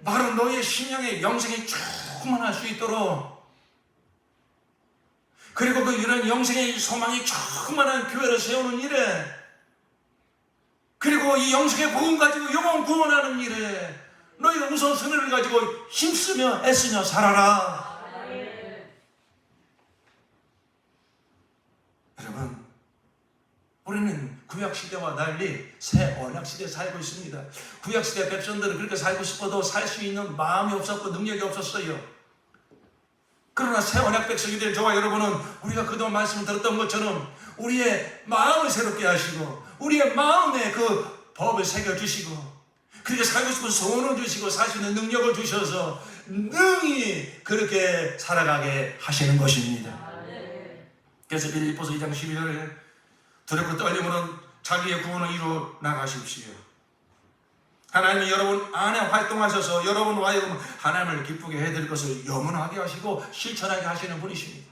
바로 너의 심령의 영생이 충만할 수 있도록, 그리고 그 이런 영생의 소망이 충만한 교회를 세우는 일에, 그리고 이 영생의 복음 가지고 영혼 구원하는 일에 너희가 우선 선을 가지고 힘쓰며 애쓰며 살아라. 여러분, 우리는 구약시대와 달리 새 언약시대에 살고 있습니다. 구약시대 백성들은 그렇게 살고 싶어도 살 수 있는 마음이 없었고 능력이 없었어요. 그러나 새 언약 백성이 된 저와 여러분은 우리가 그동안 말씀을 들었던 것처럼 우리의 마음을 새롭게 하시고 우리의 마음에 그 법을 새겨주시고 그렇게 살고 싶은 소원을 주시고 살 수 있는 능력을 주셔서 능히 그렇게 살아가게 하시는 것입니다. 그래서 빌립보서 2장 12절에 두렵고 떨림으로 자기의 구원을 이루어 나가십시오. 하나님이 여러분 안에 활동하셔서 여러분으로 하여금 하나님을 기쁘게 해드릴 것을 영원하게 하시고 실천하게 하시는 분이십니다.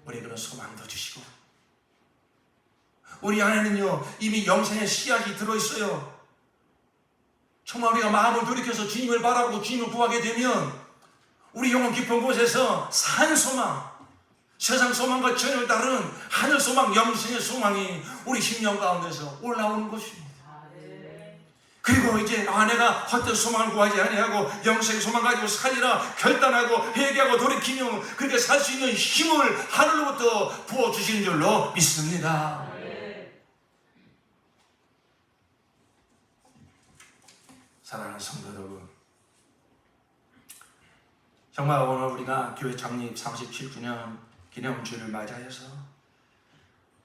우리 그런 소망도 주시고, 우리 안에는요 이미 영생의 씨앗이 들어있어요. 정말 우리가 마음을 돌이켜서 주님을 바라보고 주님을 구하게 되면 우리 영혼 깊은 곳에서 산 소망, 세상 소망과 전혀 다른 하늘 소망, 영생의 소망이 우리 심령 가운데서 올라오는 것입니다. 그리고 이제 내가 헛된 소망을 구하지 아니하고 영생의 소망 가지고 살리라 결단하고 회개하고 돌이키며 그렇게 살 수 있는 힘을 하늘로부터 부어주시는 줄로 믿습니다. 사랑하는 성도 여러분, 정말 오늘 우리가 교회 창립 37주년 기념주를 맞이하여서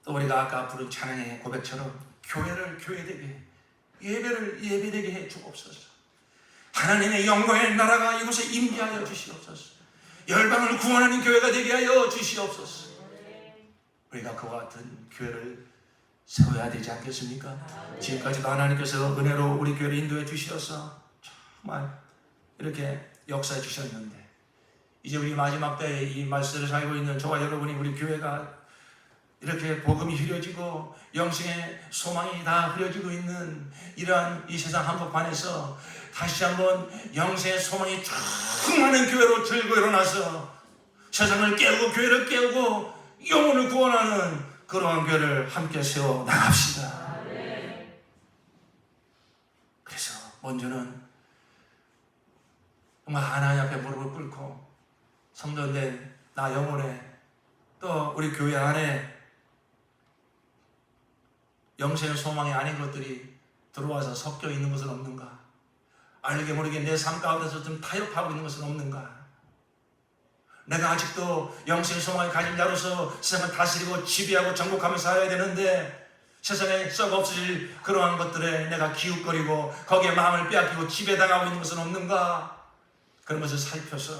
또 우리가 아까 부른 찬양의 고백처럼 교회를 교회되게, 예배를 예배되게 해 주옵소서. 하나님의 영광의 나라가 이곳에 임재하여 주시옵소서. 열방을 구원하는 교회가 되게 하여 주시옵소서. 우리가 그와 같은 교회를 세워야 되지 않겠습니까? 지금까지도 하나님께서 은혜로 우리 교회를 인도해 주시어서 정말 이렇게 역사해 주셨는데, 이제 우리 마지막 때에 이 말씀을 살고 있는 저와 여러분이, 우리 교회가 이렇게 복음이 흐려지고 영생의 소망이 다 흐려지고 있는 이러한 이 세상 한복판에서 다시 한번 영생의 소망이 충만한 교회로 들고 일어나서 세상을 깨우고 교회를 깨우고 영혼을 구원하는 그러한 교회를 함께 세워 나갑시다. 그래서 먼저는 정말 하나님 앞에 무릎을 꿇고, 성도된 나 영혼에, 또 우리 교회 안에 영생의 소망이 아닌 것들이 들어와서 섞여 있는 것은 없는가? 알게 모르게 내 삶 가운데서 좀 타협하고 있는 것은 없는가? 내가 아직도 영생의 소망을 가진 자로서 세상을 다스리고 지배하고 정복하며 살아야 되는데, 세상에 썩 없어질 그러한 것들에 내가 기웃거리고 거기에 마음을 빼앗기고 지배당하고 있는 것은 없는가? 그런 것을 살펴서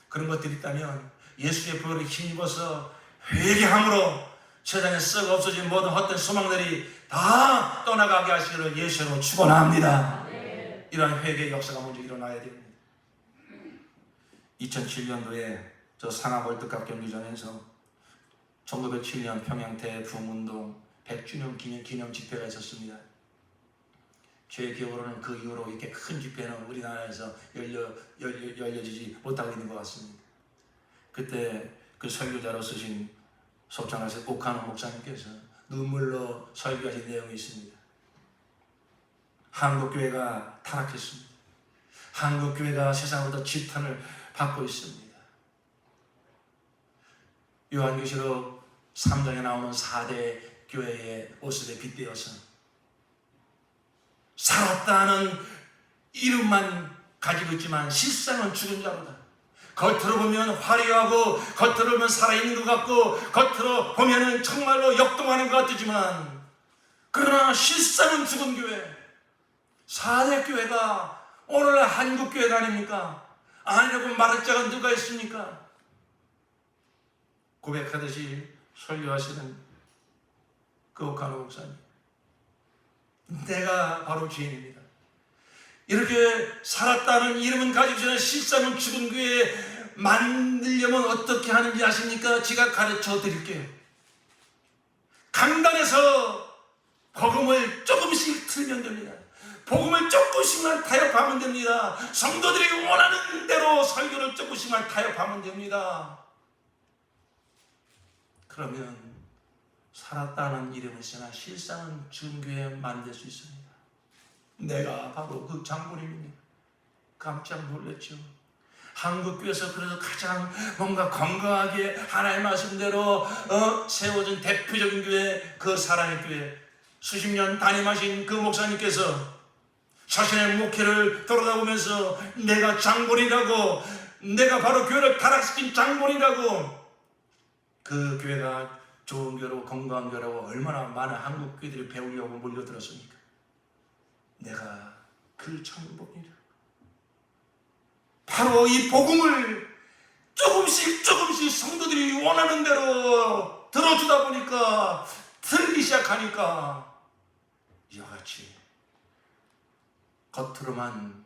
그런 것들이 있다면 예수의 보혈을 힘입어서 회개함으로 세상에 썩 없어진 모든 헛된 소망들이 다 떠나가게 하시기를 예수로 축원합니다. 이러한 회개의 역사가 먼저 일어나야 됩니다. 2007년도에 저 상암 월드컵 경기장에서 1907년 평양 대부흥운동 100주년 기념 집회가 있었습니다. 제 기억으로는 그 이후로 이렇게 큰 집회는 우리나라에서 열려지지 못하고 있는 것 같습니다. 그때 그 설교자로 쓰신 속장하신 오카노 목사님께서 눈물로 설교하신 내용이 있습니다. 한국교회가 타락했습니다. 한국교회가 세상으로부터 지탄을 받고 있습니다. 요한계시록 3장에 나오는 4대 교회의 모습에 빗대어서 살았다는 이름만 가지고 있지만 실상은 죽은 자로다. 겉으로 보면 화려하고 겉으로 보면 살아있는 것 같고 겉으로 보면 정말로 역동하는 것 같지만, 그러나 실상은 죽은 교회, 4대 교회가 오늘날 한국교회가 아닙니까? 아니라고 말할 자가 누가 있습니까? 고백하듯이 설교하시는 그 오카노 목사님, 내가 바로 죄인입니다. 이렇게 살았다는 이름은 가지고 있는 실상은 죽은 교회 만들려면 어떻게 하는지 아십니까? 제가 가르쳐 드릴게요. 강단에서 복음을 조금씩 틀면 됩니다. 복음을 조금씩만 타협하면 됩니다. 성도들이 원하는 대로 설교를 조금씩만 타협하면 됩니다. 그러면 살았다는 이름은 있으나 실상은 죽은 교회 만들 수 있습니다. 내가 바로 그 장본인입니다. 깜짝 놀랐죠. 한국교회에서 그래서 가장 뭔가 건강하게 하나님의 말씀대로 세워진 대표적인 교회, 그 사랑의 교회, 수십 년 담임하신 그 목사님께서 자신의 목회를 돌아다보면서 내가 장본이라고, 내가 바로 교회를 타락시킨 장본이라고, 그 교회가 좋은 교회로 건강한 교회라고 얼마나 많은 한국 교회들이 배우려고 몰려들었습니까? 내가 그 장본이라. 바로 이 복음을 조금씩 성도들이 원하는 대로 들어주다 보니까, 들기 시작하니까 이와 같이 겉으로만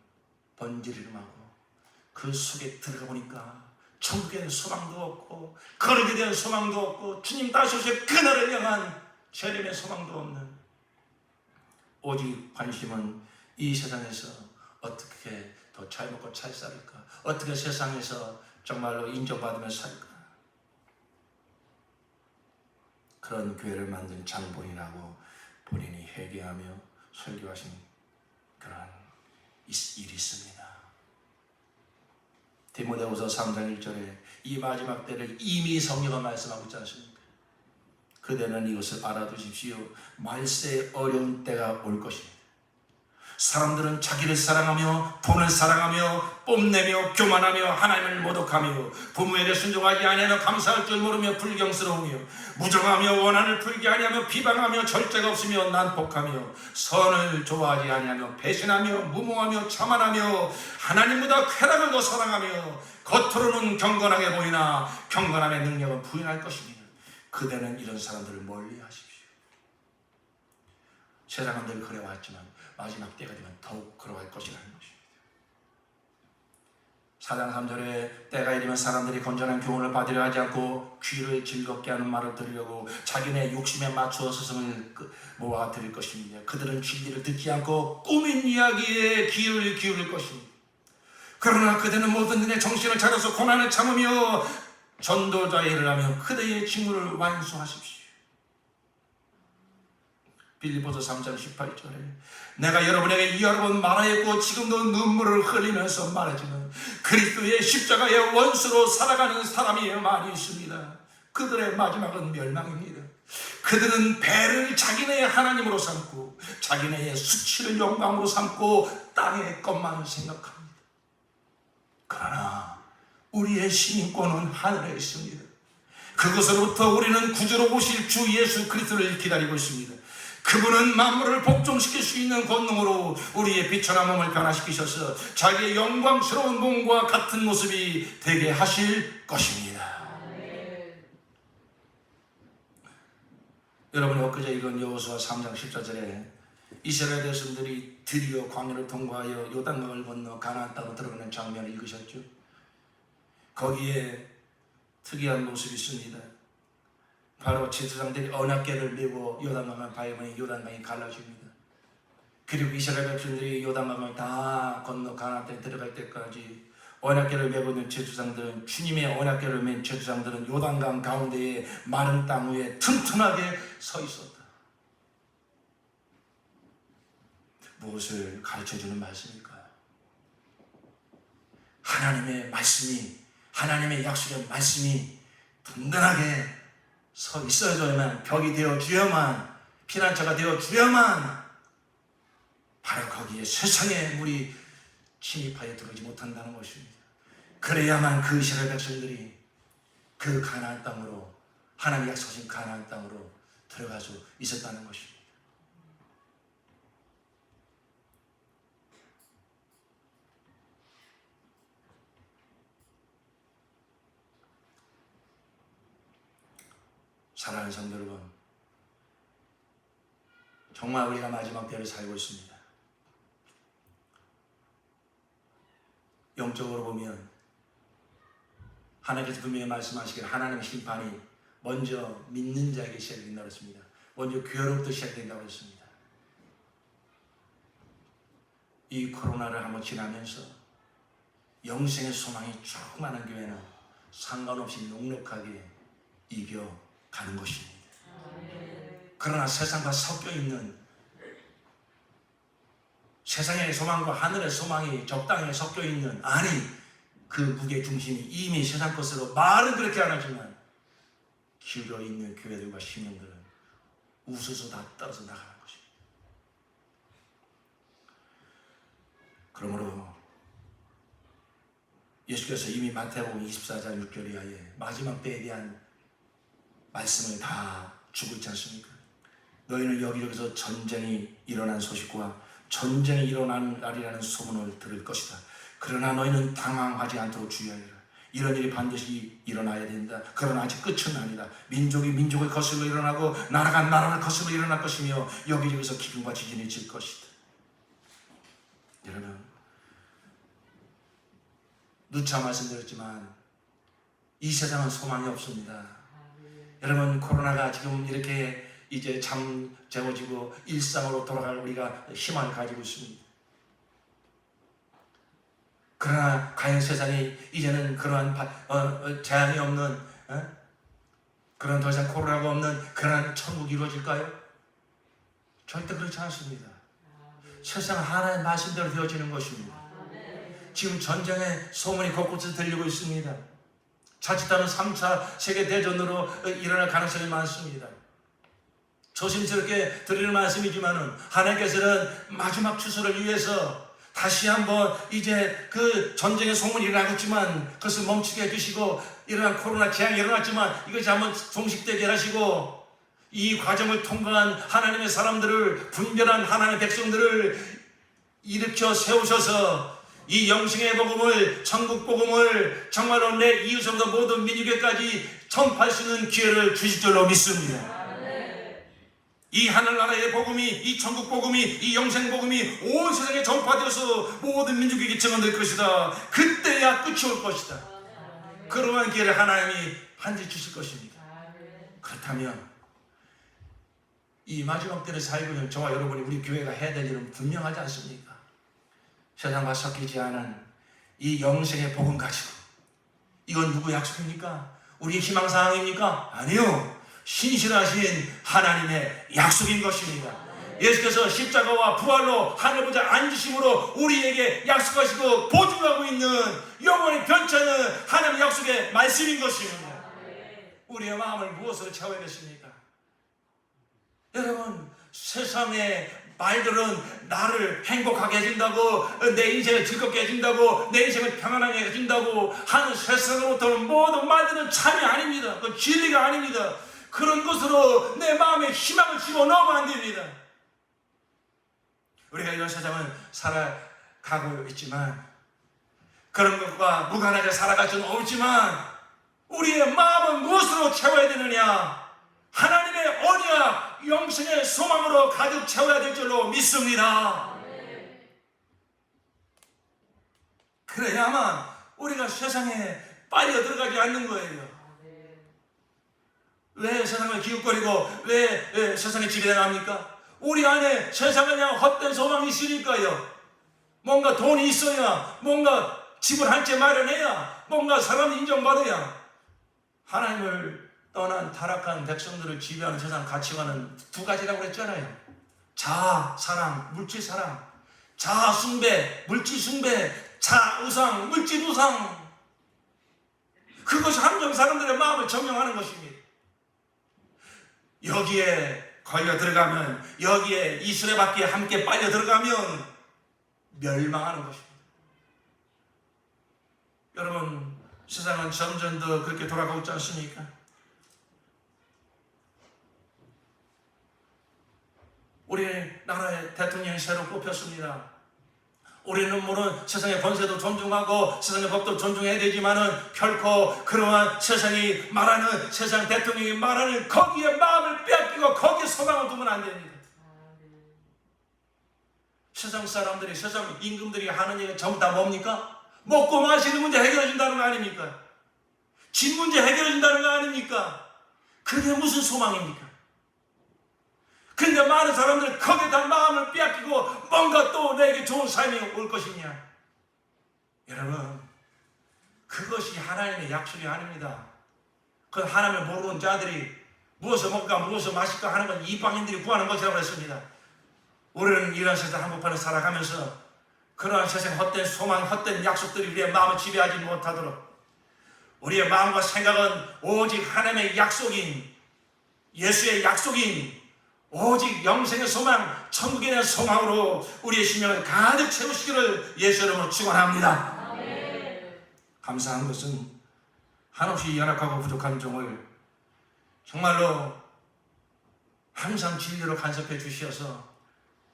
번지르르하고 그 속에 들어가 보니까 천국에 대한 소망도 없고 거룩에 대한 소망도 없고 주님 다시 오실 그날을 향한 재림의 소망도 없는, 오직 관심은 이 세상에서 어떻게 더 잘 먹고 잘 살까? 어떻게 세상에서 정말로 인정받으며 살까? 그런 교회를 만든 장본이라고 본인이 회개하며 설교하신 그런 일이 있습니다. 디모데후서 3장 1절에 이 마지막 때를 이미 성령은 말씀하고 있지 않습니까? 그대는 이것을 알아두십시오. 말세에 어려운 때가 올 것입니다. 사람들은 자기를 사랑하며 돈을 사랑하며 뽐내며 교만하며 하나님을 모독하며 부모에게 순종하지 아니하며 감사할 줄 모르며 불경스러우며 무정하며 원한을 풀게 아니하며 비방하며 절제가 없으며 난폭하며 선을 좋아하지 아니하며 배신하며 무모하며 자만하며 하나님보다 쾌락을 더 사랑하며 겉으로는 경건하게 보이나 경건함의 능력은 부인할 것입니다. 그대는 이런 사람들을 멀리하십시오. 세상은 늘 그래왔지만 마지막 때가 되면 더욱 그러할 것이라는 것입니다. 4장 3절에 때가 이르면 사람들이 건전한 교훈을 받으려 하지 않고 귀를 즐겁게 하는 말을 들으려고 자기네 욕심에 맞추어 스승을 모아 드릴 것입니다. 그들은 진리를 듣지 않고 꾸민 이야기에 귀를 기울일 것입니다. 그러나 그들은 모든 일에 정신을 차려서 고난을 참으며 전도자의 일을 하며 그들의 직무를 완수하십시오. 빌립보서 3장 18절에 내가 여러분에게 여러 번 말하였고 지금도 눈물을 흘리면서 말하지만 그리스도의 십자가의 원수로 살아가는 사람이 많이 있습니다. 그들의 마지막은 멸망입니다. 그들은 배를 자기네의 하나님으로 삼고 자기네의 수치를 영광으로 삼고 땅의 것만을 생각합니다. 그러나 우리의 시민권은 하늘에 있습니다. 그것으로부터 우리는 구주로 오실 주 예수 그리스도를 기다리고 있습니다. 그분은 만물을 복종시킬 수 있는 권능으로 우리의 비천한 몸을 변화시키셔서 자기의 영광스러운 몸과 같은 모습이 되게 하실 것입니다. 여러분이 엊그제 읽은 여호수아 3장 14절에 이스라엘 백성들이 드디어 광야를 통과하여 요단강을 건너 가나안 땅으로 들어가는 장면을 읽으셨죠? 거기에 특이한 모습이 있습니다. 바로 제사장들이 언약궤를 메고 요단강을 밟으니 요단강이 갈라집니다. 그리고 이스라엘 백성들이 요단강을 다 건너 가나안 땅에 들어갈 때까지 언약궤를 메고 있는 제사장들은 주님의 언약궤를 맨 제사장들은 요단강 가운데에 마른 땅 위에 튼튼하게 서 있었다. 무엇을 가르쳐주는 말씀일까요? 하나님의 말씀이 하나님의 약속의 말씀이 든든하게 서 있어야만 벽이 되어주야만 피난처가 되어주야만 바로 거기에 세상의 물이 침입하여 들어오지 못한다는 것입니다. 그래야만 그 이스라엘 백성들이 그 가나안 땅으로 하나님이 약속하신 가나안 땅으로 들어갈 수 있었다는 것입니다. 사랑하는 성도 여러분, 정말 우리가 마지막 때를 살고 있습니다. 영적으로 보면 하나님께서 분명히 말씀하시기를 하나님의 심판이 먼저 믿는 자에게 시작된다고 했습니다. 먼저 교회로부터 시작된다고 했습니다. 이 코로나를 한번 지나면서 영생의 소망이 조그마한 교회는 상관없이 넉넉하게 이겨가는 것입니다. 그러나 세상과 섞여 있는 세상의 소망과 하늘의 소망이 적당히 섞여 있는 그 무게 중심이 이미 세상 것으로 말은 그렇게 안 하지만 기울어 있는 교회들과 신령들은 우수수 다 떨어져 나가는 것입니다. 그러므로 예수께서 이미 마태복음 24장 6절 이하에 마지막 때에 대한 말씀을 다 주고 있지 않습니까? 너희는 여기저기서 전쟁이 일어난 소식과 전쟁이 일어난 날이라는 소문을 들을 것이다. 그러나 너희는 당황하지 않도록 주의하여라. 이런 일이 반드시 일어나야 된다. 그러나 아직 끝은 아니다. 민족이 민족을 거슬러 일어나고 나라가 나라를 거슬러 일어날 것이며 여기저기서 기근과 지진이 질 것이다. 여러분, 누차 말씀드렸지만 이 세상은 소망이 없습니다. 여러분, 코로나가 지금 이렇게 이제 잠 재워지고 일상으로 돌아갈 우리가 희망을 가지고 있습니다. 그러나 과연 세상이 이제는 그러한 재앙이 없는 그런 더 이상 코로나가 없는 그런 천국이 이루어질까요? 절대 그렇지 않습니다. 세상 하나의 말씀대로 되어지는 것입니다. 지금 전쟁의 소문이 곳곳에서 들리고 있습니다. 자칫하면 3차 세계대전으로 일어날 가능성이 많습니다. 조심스럽게 드리는 말씀이지만은 하나님께서는 마지막 추수를 위해서 다시 한번 이제 그 전쟁의 소문이 일어나고 있지만 그것을 멈추게 해주시고 일어난 코로나 재앙이 일어났지만 이것이 한번 종식되게 하시고 이 과정을 통과한 하나님의 사람들을 분별한 하나님의 백성들을 일으켜 세우셔서 이 영생의 복음을 천국 복음을 정말로 내 이웃에서 모든 민족에까지 전파할 수 있는 기회를 주실 줄로 믿습니다. 이 하늘나라의 복음이 이 천국 복음이 이 영생 복음이 온 세상에 전파되어서 모든 민족에게 증언될 것이다. 그때야 끝이 올 것이다. 그러한 기회를 하나님이 반드시 주실 것입니다. 그렇다면 이 마지막 때를 살고 있는 저와 여러분이 우리 교회가 해야 될 일은 분명하지 않습니까? 세상과 섞이지 않은 이 영생의 복음 가지고 이건 누구 약속입니까? 우리의 희망사항입니까? 아니요. 신실하신 하나님의 약속인 것입니다. 예수께서 십자가와 부활로 하늘 보좌 앉으심으로 우리에게 약속하시고 보증하고 있는 영원히 변치 않는 하나님의 약속의 말씀인 것입니다. 우리의 마음을 무엇으로 채워야겠습니까? 여러분, 세상의 말들은 나를 행복하게 해준다고, 내 인생을 즐겁게 해준다고, 내 인생을 평안하게 해준다고 하는 세상으로부터는 모든 말들은 참이 아닙니다. 그 진리가 아닙니다. 그런 것으로 내 마음에 희망을 집어넣으면 안 됩니다. 우리가 이런 세상을 살아가고 있지만 그런 것과 무관하게 살아갈 수는 없지만 우리의 마음은 무엇으로 채워야 되느냐? 하나님의 언약, 영생의 소망으로 가득 채워야 될 줄로 믿습니다. 그래야만 우리가 세상에 빠져 들어가지 않는 거예요. 왜 세상을 기웃거리고 왜 세상에 지배당합니까? 우리 안에 세상을 그냥 헛된 소망이 있으니까요. 뭔가 돈이 있어야, 뭔가 집을 한 채 마련해야, 뭔가 사람이 인정받아야. 하나님을 떠난 타락한 백성들을 지배하는 세상 가치관은 두 가지라고 그랬잖아요. 자아, 사랑, 물질 사랑. 자아 숭배, 물질 숭배, 자아 우상, 물질 우상. 그것이 한정 사람들의 마음을 점령하는 것입니다. 여기에 걸려 들어가면, 여기에 이 수레바퀴에 함께 빨려 들어가면 멸망하는 것입니다. 여러분, 세상은 점점 더 그렇게 돌아가고 있지 않습니까? 우리나라의 대통령이 새로 뽑혔습니다. 우리는 물론 세상의 권세도 존중하고 세상의 법도 존중해야 되지만은 결코 그러한 세상이 말하는, 세상 대통령이 말하는 거기에 마음을 빼앗기고 거기에 소망을 두면 안 됩니다. 세상 사람들이, 세상 임금들이 하는 얘기가 전부 다 뭡니까? 먹고 마시는 문제 해결해 준다는 거 아닙니까? 집 문제 해결해 준다는 거 아닙니까? 그게 무슨 소망입니까? 근데 많은 사람들은 거기에다 마음을 빼앗기고 뭔가 또 내게 좋은 삶이 올 것이냐. 여러분, 그것이 하나님의 약속이 아닙니다. 그 하나님을 모르는 자들이 무엇을 먹을까 무엇을 마실까 하는 건 이방인들이 구하는 것이라고 했습니다. 우리는 이런 세상 한복판을 살아가면서 그러한 세상 헛된 소망, 헛된 약속들이 우리의 마음을 지배하지 못하도록 우리의 마음과 생각은 오직 하나님의 약속인, 예수의 약속인 오직 영생의 소망, 천국에 대한 소망으로 우리의 심령을 가득 채우시기를 예수 이름으로 축원합니다. 감사한 것은 한없이 연약하고 부족한 종을 정말로 항상 진리로 간섭해 주셔서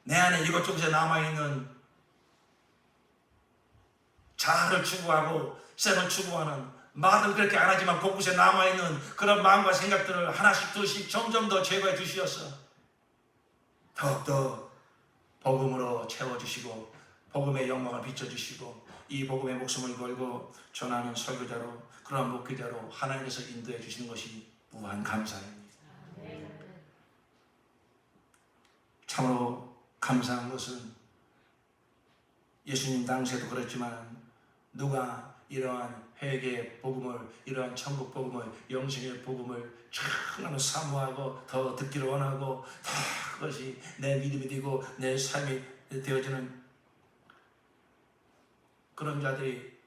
내 안에 이것저것에 남아있는 자아를 추구하고 셈을 추구하는, 말은 그렇게 안 하지만 곳곳에 남아있는 그런 마음과 생각들을 하나씩 둘씩 점점 더 제거해 주시어서 더욱더 복음으로 채워주시고 복음의 영광을 비춰주시고 이 복음의 목숨을 걸고 전하는 설교자로, 그러한 목회자로 하나님께서 인도해 주시는 것이 무한 감사입니다. 참으로 감사한 것은 예수님 당시에도 그랬지만 누가 이러한 회개의 복음을, 이러한 천국 복음을, 영생의 복음을 정말 사모하고 더 듣기를 원하고 더 그것이 내 믿음이 되고 내 삶이 되어지는 그런 자들이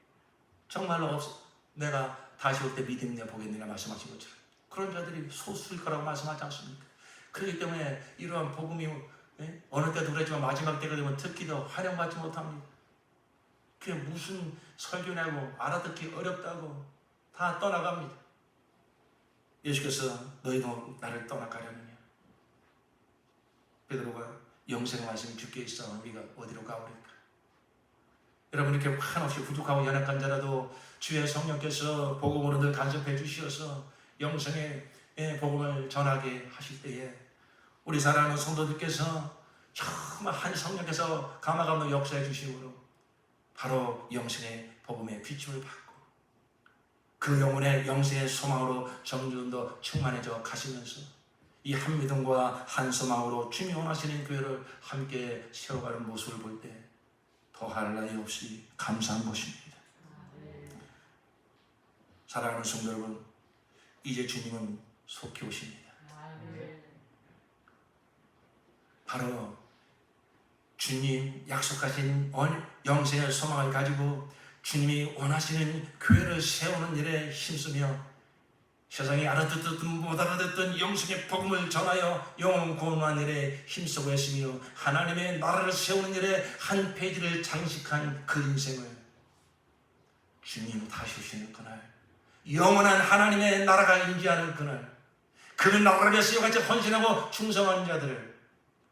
정말로 없어. 내가 다시 올 때 믿음 내 보겠느냐 말씀하신 것처럼 그런 자들이 소수일 거라고 말씀하지 않습니까? 그렇기 때문에 이러한 복음이 어느 때도 그랬지만 마지막 때가 되면 특히 더 활용받지 못합니다. 그게 무슨 설교냐고 알아듣기 어렵다고 다 떠나갑니다. 예수께서 너희도 나를 떠나가려느냐? 베드로가 영생의 말씀이 주께 있어 우리가 어디로 가오리까? 여러분 이렇게 한없이 부족하고 연약한 자라도 주의 성령께서 복음으로 늘 간섭해 주시어서 영생의 복음을 전하게 하실 때에 우리 사랑하는 성도들께서 정말 한 성령께서 감화감동 역사해 주심으로 바로 영생의 복음의 비춤을 받고 그 영혼의 영생의 소망으로 점점 더 충만해져 가시면서 이 한 믿음과 한 소망으로 주님이 원하시는 교회를 함께 세워가는 모습을 볼 때 더할 나위 없이 감사한 것입니다. 사랑하는 성도 여러분, 이제 주님은 속히 오십니다. 바로 주님 약속하신 영생의 소망을 가지고 주님이 원하시는 교회를 세우는 일에 힘쓰며 세상이 알아듣든 못 알아듣든 영생의 복음을 전하여 영혼 구원하는 일에 힘쓰고 했으며 하나님의 나라를 세우는 일에 한 페이지를 장식한 그 인생을 주님 다시 오시는 그날, 영원한 하나님의 나라가 임재하는 그날, 그 나라를 위해서 이와같이 헌신하고 충성한 자들을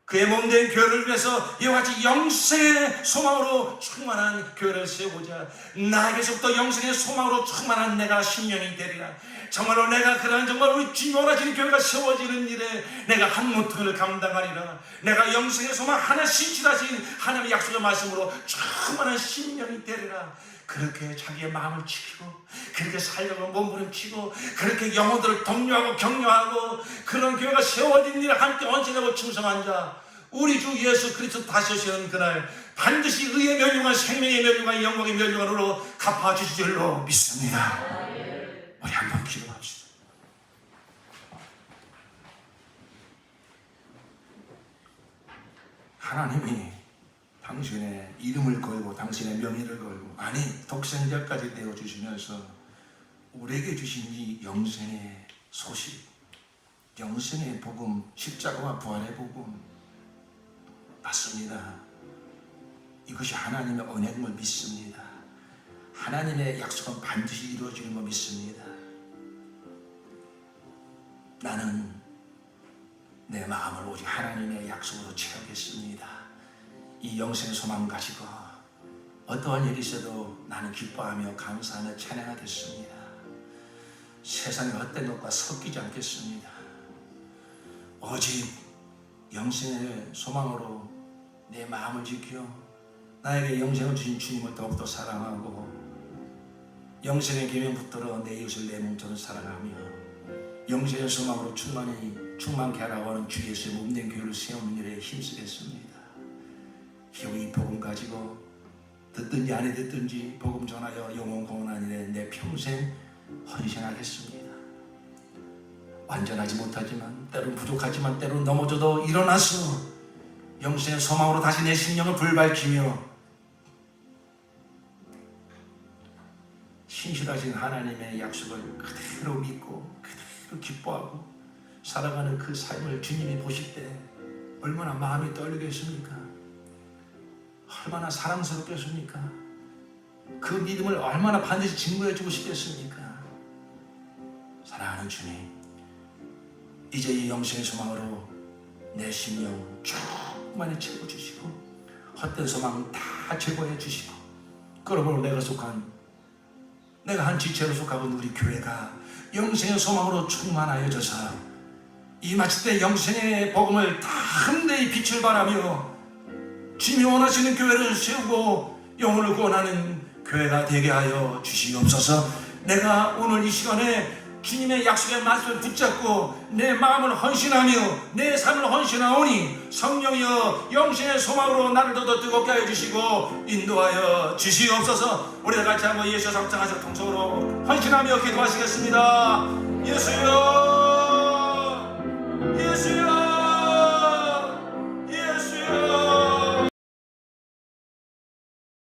그의 몸된 교회를 위해서 이와같이 영생의 소망으로 충만한 교회를 세우고자 나에게서부터 영생의 소망으로 충만한 내가 신령이 되리라. 정말로 내가 그러한 정말 우리 주님 원하시는 교회가 세워지는 일에 내가 한 모퉁이를 감당하리라. 내가 영생의 소망 하나 신실하신 하나님의 약속의 말씀으로 충만한 신령이 되리라. 그렇게 자기의 마음을 지키고 그렇게 살려고 몸부림치고 그렇게 영혼들을 독려하고 격려하고 그런 교회가 세워진 일에 함께 헌신하고 충성한 자, 우리 주 예수 그리스도 다시 오시는 그날 반드시 의의 면류관, 생명의 면류관, 영광의 면류관으로 갚아주실 줄로 믿습니다. 우리 한번 기도합시다. 하나님이 당신의 이름을 걸고 당신의 명예를 걸고 아니 독생자까지 내어주시면서 우리에게 주신 이 영생의 소식, 영생의 복음, 십자가와 부활의 복음 맞습니다. 이것이 하나님의 언약임을 믿습니다. 하나님의 약속은 반드시 이루어지는 걸 믿습니다. 나는 내 마음을 오직 하나님의 약속으로 채우겠습니다. 이 영생의 소망 가지고 어떠한 일이 있어도 나는 기뻐하며 감사하며 찬양하겠습니다. 세상의 헛된 것과 섞이지 않겠습니다. 오직 영생의 소망으로 내 마음을 지켜 나에게 영생을 주신 주님을 더욱더 사랑하고 영생의 계명 붙들어 내 이웃을 내 몸처럼 사랑하며 영생의 소망으로 충만케 하라고 하는 주 예수의 몸된 교회를 세우는 일에 힘쓰겠습니다. 겨우 이 복음 가지고 듣든지 안 듣든지 복음 전하여 영혼 구원하는 일에 내 평생 헌신하겠습니다. 완전하지 못하지만 때로는 부족하지만 때로는 넘어져도 일어나서 영생의 소망으로 다시 내 심령을 불밝히며 신실하신 하나님의 약속을 그대로 믿고 그대로 기뻐하고 살아가는 그 삶을 주님이 보실 때 얼마나 마음이 떨리겠습니까? 얼마나 사랑스럽겠습니까? 그 믿음을 얼마나 반드시 증거해 주고 싶겠습니까? 사랑하는 주님, 이제 이 영생의 소망으로 내 심령 충만히 채워주시고 헛된 소망 다 제거해 주시고 그러므로 내가 한 지체로 속하고 우리 교회가 영생의 소망으로 충만하여져서 이 마칠 때 영생의 복음을 다 함대히 빛을 발하며 주님이 원하시는 교회를 세우고 영혼을 구원하는 교회가 되게 하여 주시옵소서. 내가 오늘 이 시간에 주님의 약속의 말씀을 붙잡고 내 마음을 헌신하며 내 삶을 헌신하오니 성령이여 영신의 소망으로 나를 더 뜨겁게 하여 주시고 인도하여 주시옵소서. 우리가 같이 한번 예수 삼창하셔 통성으로 헌신하며 기도하시겠습니다. 예수여